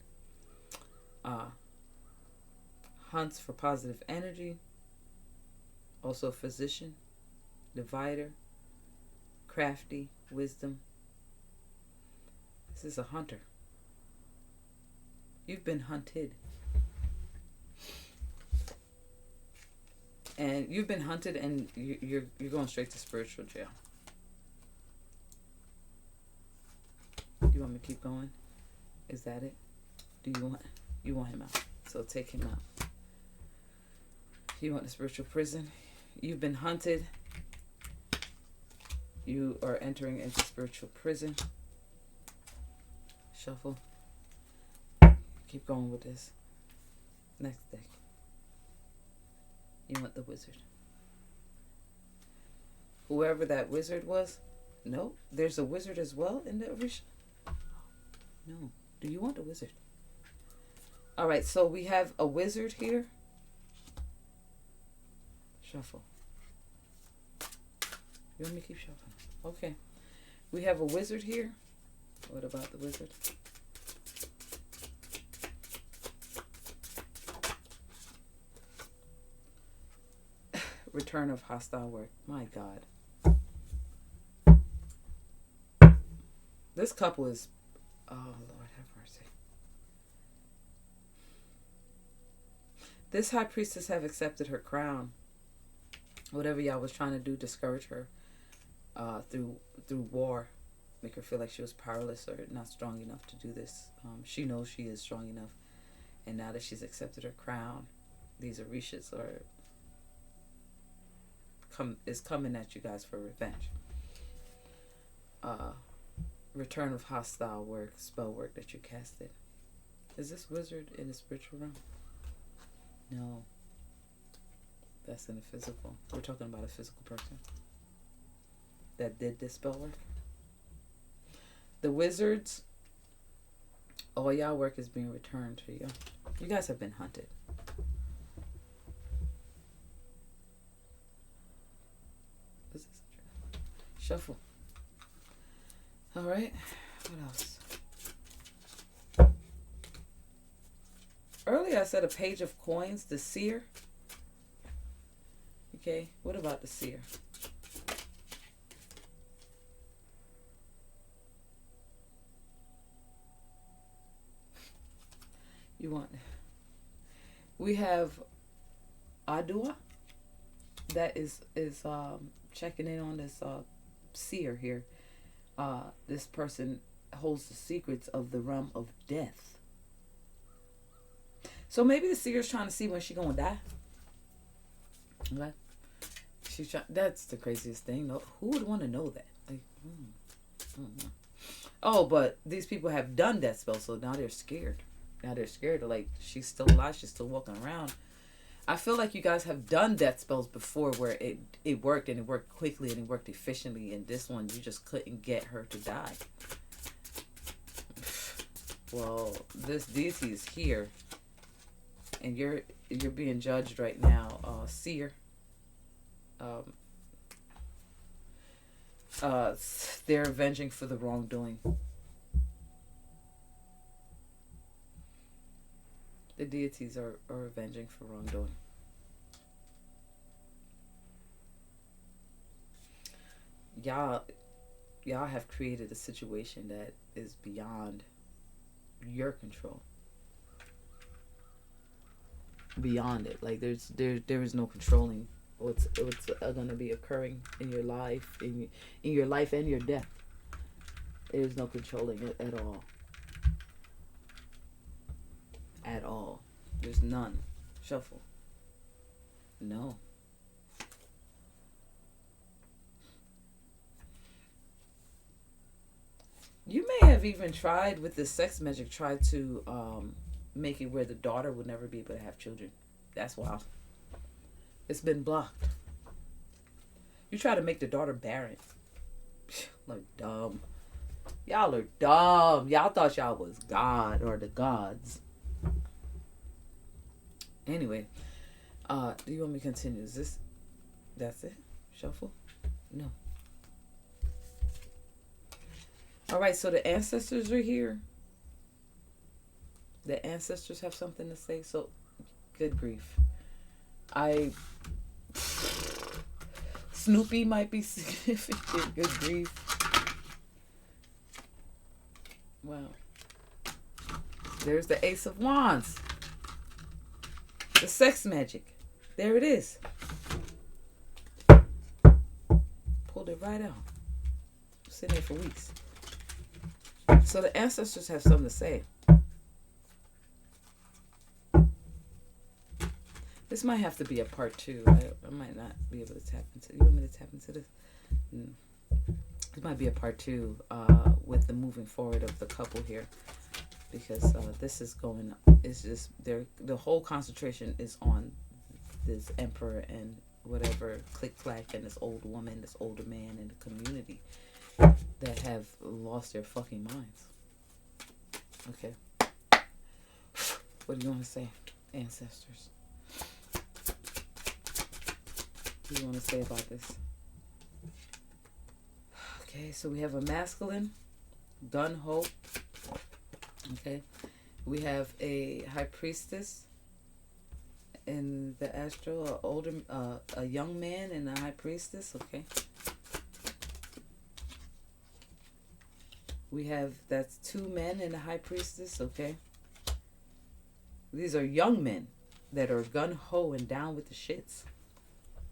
Hunts for positive energy. Also a physician, divider, crafty, wisdom. This is a hunter. You've been hunted. And you've been hunted, and you're going straight to spiritual jail. You want me to keep going? Is that it? Do you want him out? So take him out. You want the spiritual prison? You've been hunted. You are entering into spiritual prison. Shuffle. Keep going with this. Next deck. You want the wizard. Whoever that wizard was. No, there's a wizard as well in the Orisha. No. Do you want a wizard? All right, so we have a wizard here. Shuffle. You want me to keep shuffling? Okay. We have a wizard here. What about the wizard? Return of hostile work. My God. This couple is... Oh, Lord have mercy. This high priestess have accepted her crown. Whatever y'all was trying to do, discourage her through war. Make her feel like she was powerless or not strong enough to do this. She knows she is strong enough. And now that she's accepted her crown, these Orishas is coming at you guys for revenge. Return of hostile work, spell work that you casted. Is this wizard in the spiritual realm? No. That's in the physical. We're talking about a physical person that did this spell work. The wizards, all y'all work is being returned to you. You guys have been hunted. What's this? Shuffle. All right. What else? Earlier I said a page of coins, the seer. Okay, what about the seer? You want... We have Adua that is checking in on this seer here. This person holds the secrets of the realm of death. So maybe the seer's trying to see when she's gonna die. Okay. She's trying. That's the craziest thing. No, who would want to know that? Like, oh, but these people have done that spell, so now they're scared. Now they're scared. Like, she's still alive. She's still walking around. I feel like you guys have done death spells before where it worked, and it worked quickly, and it worked efficiently. And this one, you just couldn't get her to die. Well, this deity is here, and you're being judged right now, seer. They're avenging for the wrongdoing. The deities are avenging for wrongdoing. Y'all have created a situation that is beyond your control. Beyond it. Like, there is no controlling what's going to be occurring in your life, in your life and your death. There's no controlling it at all. At all. There's none. Shuffle. No. You may have even tried with the sex magic, tried to make it where the daughter would never be able to have children. That's wild. It's been blocked. You try to make the daughter barren. Like, dumb. Y'all are dumb. Y'all thought y'all was God or the gods. Anyway, do you want me to continue? Is this, that's it? Shuffle? No. All right, so the ancestors are here. The ancestors have something to say. So, good grief. Snoopy might be significant. Good grief. Wow. There's the Ace of Wands. The sex magic. There it is. Pulled it right out. Sitting there for weeks. So the ancestors have something to say. This might have to be a part 2. I might not be able to tap into. You want me to tap into this? This might be a part 2 with the moving forward of the couple here, because this is going. It's just the whole concentration is on this emperor and whatever click clack and this old woman, this older man in the community that have lost their fucking minds. Okay. What do you want to say, ancestors? What do you want to say about this? Okay, so we have a masculine, gun-ho. Okay. We have a high priestess in the astral, a young man and a high priestess. Okay. We have, that's 2 men and a high priestess. Okay. These are young men that are gun-ho and down with the shits.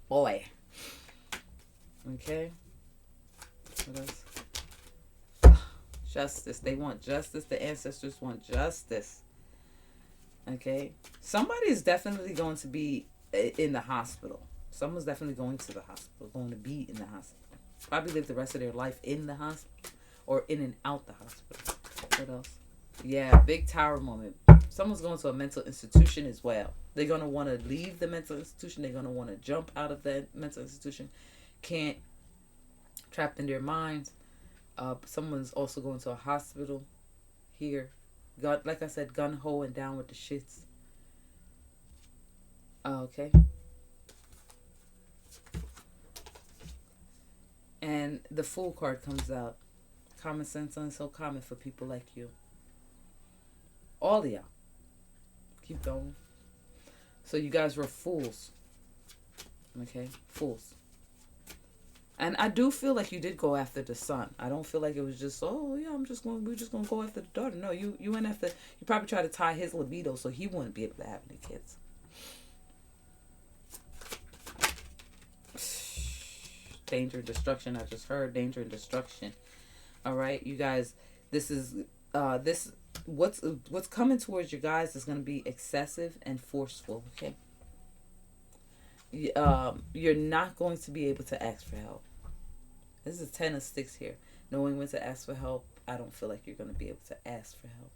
Boy. Okay. What else? Justice. They want justice. The ancestors want justice. Okay. Somebody is definitely going to be in the hospital. Someone's definitely going to the hospital. Going to be in the hospital. Probably live the rest of their life in the hospital. Or in and out the hospital. What else? Yeah, big tower moment. Someone's going to a mental institution as well. They're going to want to leave the mental institution. They're going to want to jump out of that mental institution. Can't. Trapped in their minds. Someone's also going to a hospital here. God, like I said, gun-ho and down with the shits. Okay. And the Fool card comes out. Common sense is so common for people like you. All of y'all. Keep going. So you guys were fools. Okay? Fools. And I do feel like you did go after the son. I don't feel like it was just, oh yeah, we're just gonna go after the daughter. No, you went after, you probably tried to tie his libido so he wouldn't be able to have any kids. Danger and destruction. I just heard danger and destruction. All right, you guys, this is what's coming towards you guys is going to be excessive and forceful. Okay. You're not going to be able to ask for help. This is a 10 of sticks here. Knowing when to ask for help, I don't feel like you're going to be able to ask for help.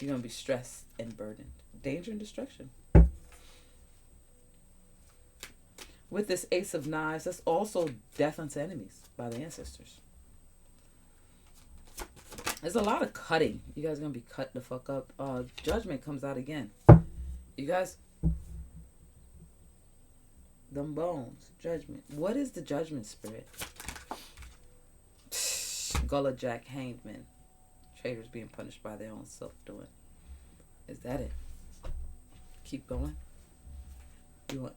You're going to be stressed and burdened. Danger and destruction. With this Ace of Knives, that's also death unto enemies by the ancestors. There's a lot of cutting. You guys are going to be cut the fuck up. Judgment comes out again. You guys... Them bones. Judgment. What is the judgment spirit? Gullah Jack, hanged men. Traitors being punished by their own self-doing. Is that it? Keep going. You want...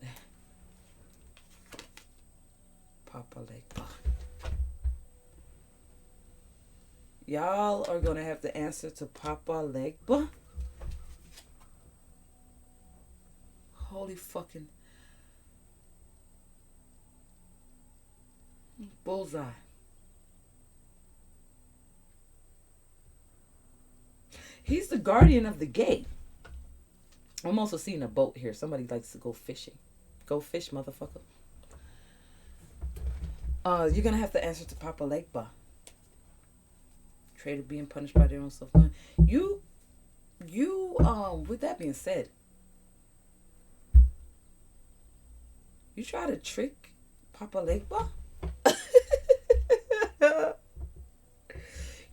Papa Legba. Y'all are going to have to answer to Papa Legba. Holy fucking... Bullseye. He's the guardian of the gate. I'm also seeing a boat here. Somebody likes to go fishing. Go fish, motherfucker. You're gonna have to answer to Papa Legba. Traitor being punished by their own self. You, with that being said, you try to trick Papa Legba?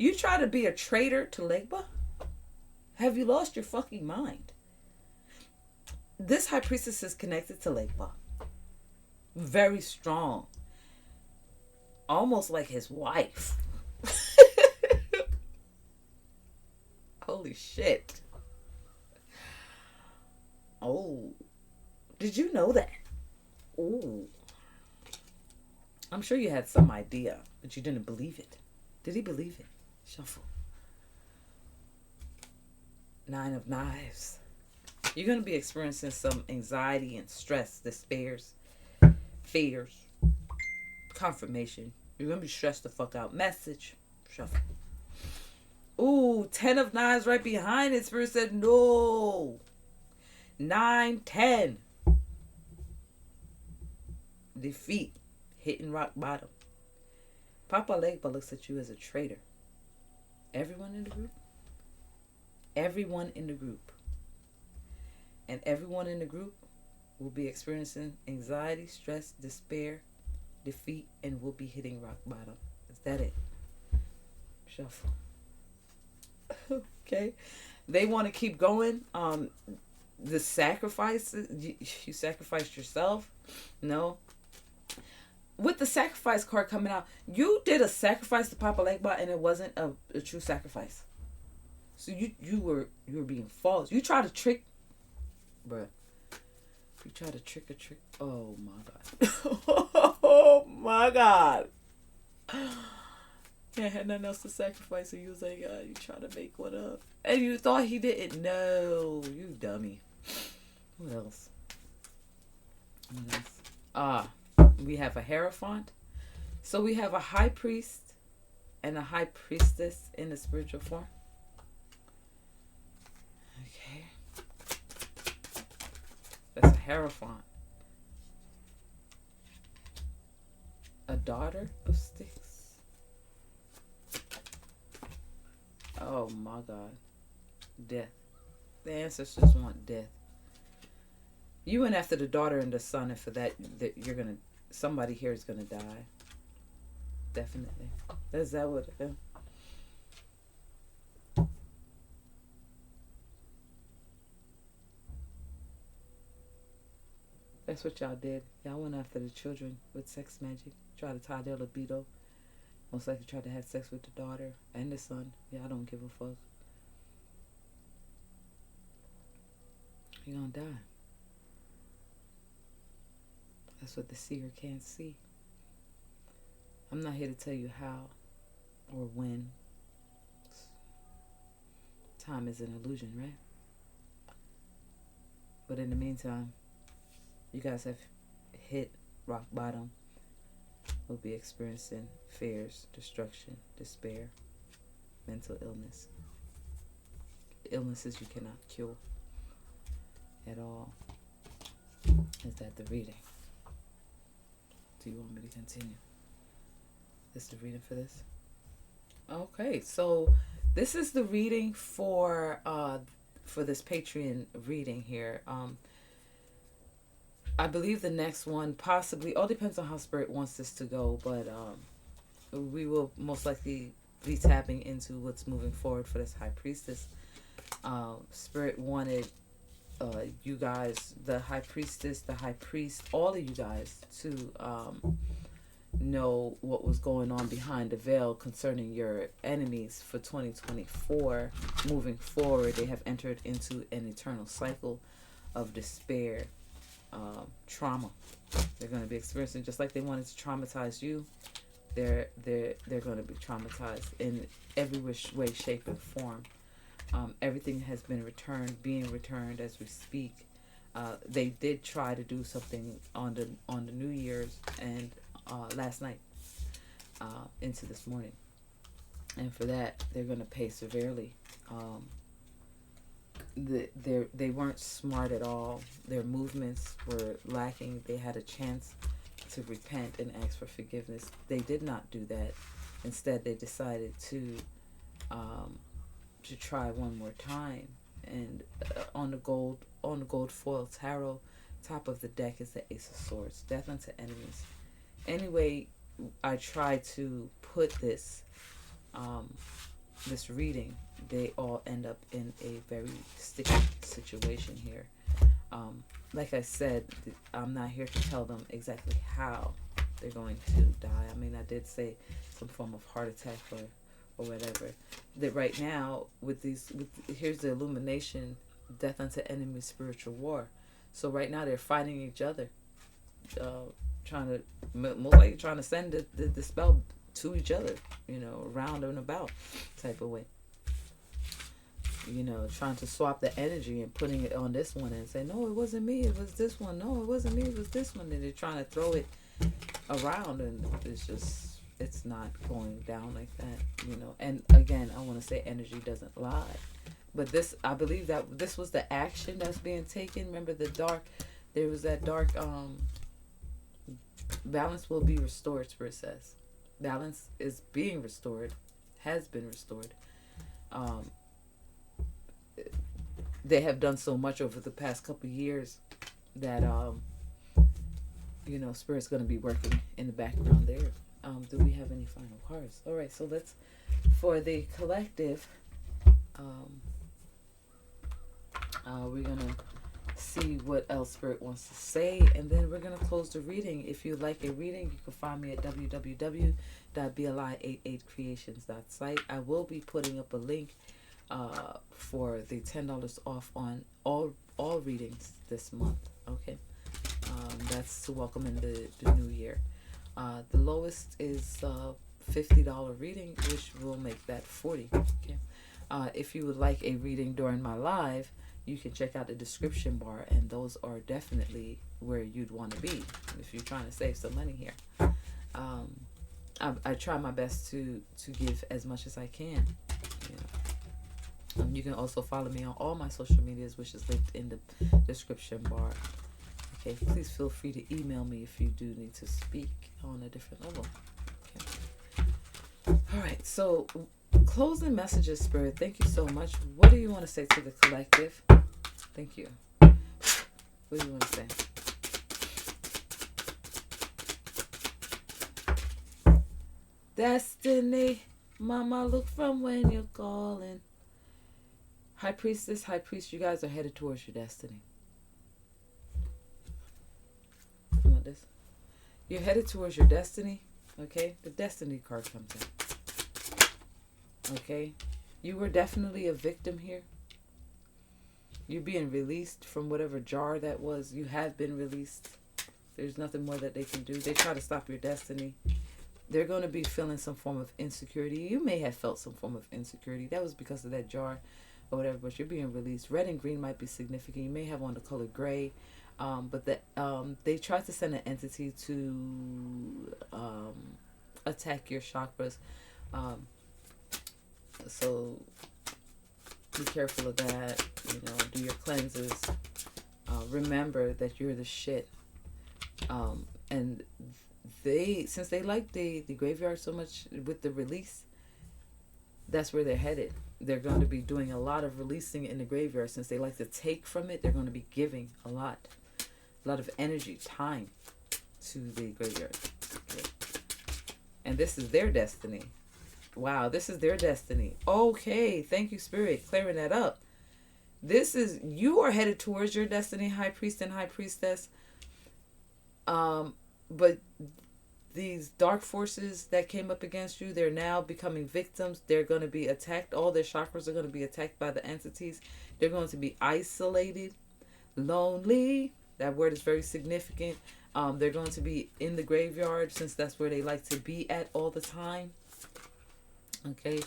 You try to be a traitor to Legba? Have you lost your fucking mind? this high priestess is connected to Legba. Very strong. Almost like his wife. Holy shit. Oh. Did you know that? Oh. I'm sure you had some idea, but you didn't believe it. Did he believe it? Shuffle. 9 of Knives. You're going to be experiencing some anxiety and stress, despairs, fears, confirmation. You're going to be stressed the fuck out. Message. Shuffle. Ooh, 10 of Knives right behind it. Spirit said no. 9, 10. Defeat. Hitting rock bottom. Papa Legba looks at you as a traitor. Everyone in the group? Everyone in the group. And everyone in the group will be experiencing anxiety, stress, despair, defeat, and will be hitting rock bottom. Is that it? Shuffle. Okay. They want to keep going. The sacrifice, you sacrificed yourself. No. With the sacrifice card coming out, you did a sacrifice to Papa Legba and it wasn't a true sacrifice. So you were being false. You tried to trick, bruh. You tried to trick a trick. Oh my god. Oh my god. Can't have nothing else to sacrifice. So you was like, you trying to make one up, and you thought he didn't. No, you dummy. What else? What else? We have a Hierophant. So we have a high priest and a high priestess in the spiritual form. Okay. That's a Hierophant. A daughter of sticks. Oh my god. Death. The ancestors want death. You went after the daughter and the son, and for that you're gonna, somebody here is gonna die. Definitely. Is that what? That's what y'all did. Y'all went after the children with sex magic. Try to tie their libido. Most likely try to have sex with the daughter and the son. Y'all don't give a fuck. You're gonna die. That's what the seer can't see. I'm not here to tell you how or when. Time is an illusion, right? But in the meantime, you guys have hit rock bottom. We'll be experiencing fears, destruction, despair, mental illness. Illnesses you cannot cure at all. Is that the reading? Do you want me to continue? Is the reading for this? Okay, so this is the reading for this Patreon reading here. I believe the next one possibly, all depends on how Spirit wants this to go, but we will most likely be tapping into what's moving forward for this High Priestess. Spirit wanted you guys, the High Priestess, the High Priest, all of you guys to know what was going on behind the veil concerning your enemies for 2024. Moving forward, they have entered into an eternal cycle of despair, trauma. They're going to be experiencing, just like they wanted to traumatize you, they're going to be traumatized in every which way, shape, and form. Everything has been being returned as we speak. They did try to do something on the New Year's and last night into this morning, and for that they're going to pay severely. They weren't smart at all. Their movements were lacking. They had a chance to repent and ask for forgiveness. They did not do that. Instead, they decided to try one more time. And on the gold foil tarot, top of the deck is the Ace of Swords. Death unto enemies. Anyway, I try to put this reading, they all end up in a very sticky situation here. Like I said, I'm not here to tell them exactly how they're going to die. I mean, I did say some form of heart attack or whatever. That right now here's the illumination, death unto enemy, spiritual war. So right now they're fighting each other, trying to most likely trying to send the spell to each other, around and about type of way. Trying to swap the energy and putting it on this one and say, no, it wasn't me, it was this one. No, it wasn't me, it was this one. And they're trying to throw it around, and it's not going down like that. And again, I want to say energy doesn't lie. But I believe that this was the action that's being taken. Remember there was that dark, balance will be restored, Spirit says. Balance is being restored, has been restored. They have done so much over the past couple of years that Spirit's going to be working in the background there. Do we have any final cards? All right, so let's, for the collective, we're going to see what else Spirit wants to say, and then we're going to close the reading. If you'd like a reading, you can find me at www.BLI88CREATIONS.site. I will be putting up a link for the $10 off on all readings this month. Okay, that's to welcome in the new year. The lowest is $50 reading, which will make that $40. Okay, if you would like a reading during my live, you can check out the description bar, and those are definitely where you'd want to be if you're trying to save some money here. I try my best to give as much as I can. You can also follow me on all my social medias, which is linked in the description bar. Okay, please feel free to email me if you do need to speak on a different level. Okay. All right, so closing messages, Spirit. Thank you so much. What do you want to say to the collective? Thank you. What do you want to say? Destiny, Mama, look from when you're calling. High Priestess, High Priest, you guys are headed towards your destiny. How about this? You're headed towards your destiny, okay? The Destiny card comes in. Okay? You were definitely a victim here. You're being released from whatever jar that was. You have been released. There's nothing more that they can do. They try to stop your destiny. They're going to be feeling some form of insecurity. You may have felt some form of insecurity. That was because of that jar or whatever, but you're being released. Red and green might be significant. You may have on the color gray, but they tried to send an entity to attack your chakras. So be careful of that. Do your cleanses. Remember that you're the shit. And since they like the graveyard so much with the release, that's where they're headed. They're going to be doing a lot of releasing in the graveyard. Since they like to take from it, they're going to be giving a lot of energy, time to the graveyard. Okay. And this is their destiny. Wow, this is their destiny. Okay, thank you, Spirit, clearing that up. You are headed towards your destiny, High Priest and High Priestess. But these dark forces that came up against you, they're now becoming victims. They're going to be attacked. All their chakras are going to be attacked by the entities. They're going to be isolated, lonely. That word is very significant. They're going to be in the graveyard, since that's where they like to be at all the time. Okay.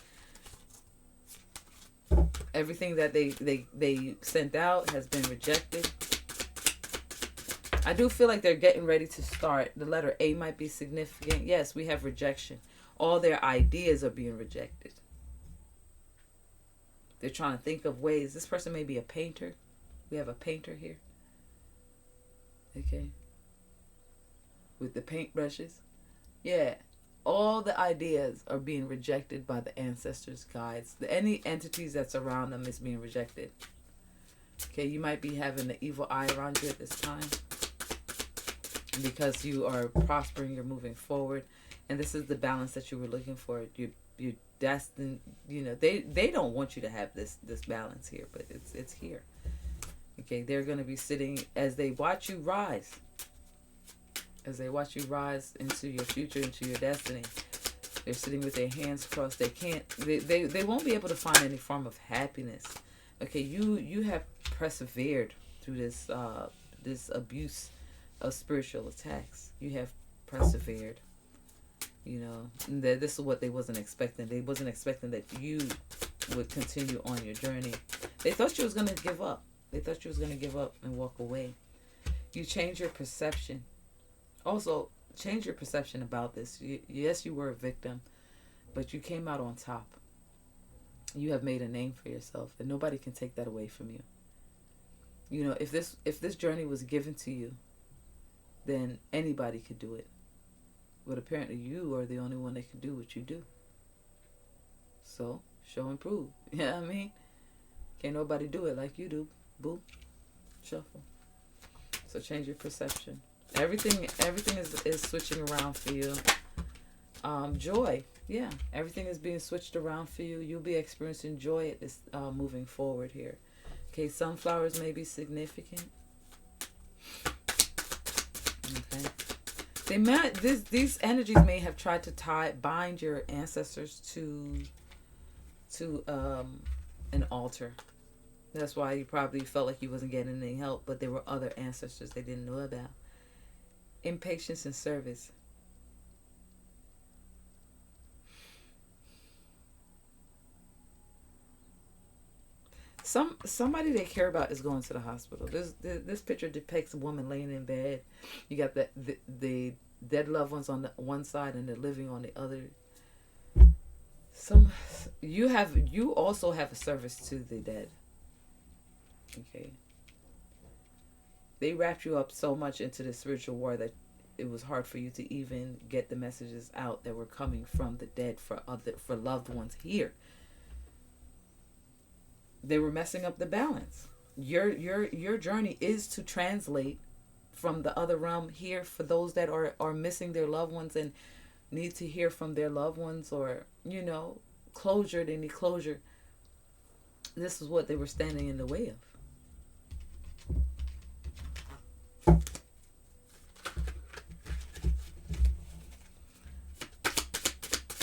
Everything that they sent out has been rejected. I do feel like they're getting ready to start. The letter A might be significant. Yes, we have rejection. All their ideas are being rejected. They're trying to think of ways. This person may be a painter. We have a painter here. Okay. With the paintbrushes. Yeah. All the ideas are being rejected by the ancestors' guides. Any entities that's around them is being rejected. Okay, you might be having the evil eye around you at this time, because you are prospering, you're moving forward, and this is the balance that you were looking for. You're destined. They don't want you to have this balance here, but it's here. Okay, they're going to be sitting as they watch you rise. As they watch you rise into your future, into your destiny. They're sitting with their hands crossed. They can't, they won't be able to find any form of happiness. Okay, you have persevered through this abuse of spiritual attacks. You have persevered. You know, this is what they wasn't expecting. They wasn't expecting that you would continue on your journey. They thought you was going to give up. They thought you was going to give up and walk away. You change your perception. Also, change your perception about this. Yes, you were a victim, but you came out on top. You have made a name for yourself, and nobody can take that away from you. You know, if this journey was given to you, then anybody could do it. But apparently you are the only one that can do what you do. So, show and prove. You know what I mean? Can't nobody do it like you do. Boo. Shuffle. So change your perception. Everything is switching around for you. Joy. Yeah. Everything is being switched around for you. You'll be experiencing joy at this moving forward here. Okay, sunflowers may be significant. Okay. These energies may have tried to bind your ancestors to an altar. That's why you probably felt like you wasn't getting any help, but there were other ancestors they didn't know about. Impatience in service. Somebody they care about is going to the hospital. This picture depicts a woman laying in bed. You got the dead loved ones on the one side and the living on the other. You also have a service to the dead. Okay. They wrapped you up so much into the spiritual war that it was hard for you to even get the messages out that were coming from the dead for loved ones here. They were messing up the balance. Your journey is to translate from the other realm here for those that are missing their loved ones and need to hear from their loved ones, or closure. They need closure. This is what they were standing in the way of.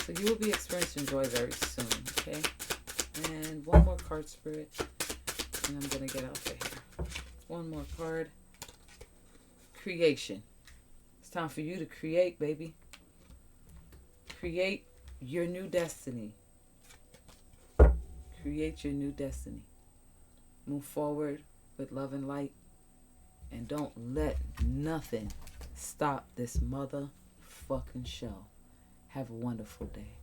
So you will be experiencing joy very soon, okay? And one more card, Spirit, and I'm going to get out of here. One more card. Creation. It's time for you to create, baby. Create your new destiny. Create your new destiny. Move forward with love and light. And don't let nothing stop this motherfucking show. Have a wonderful day.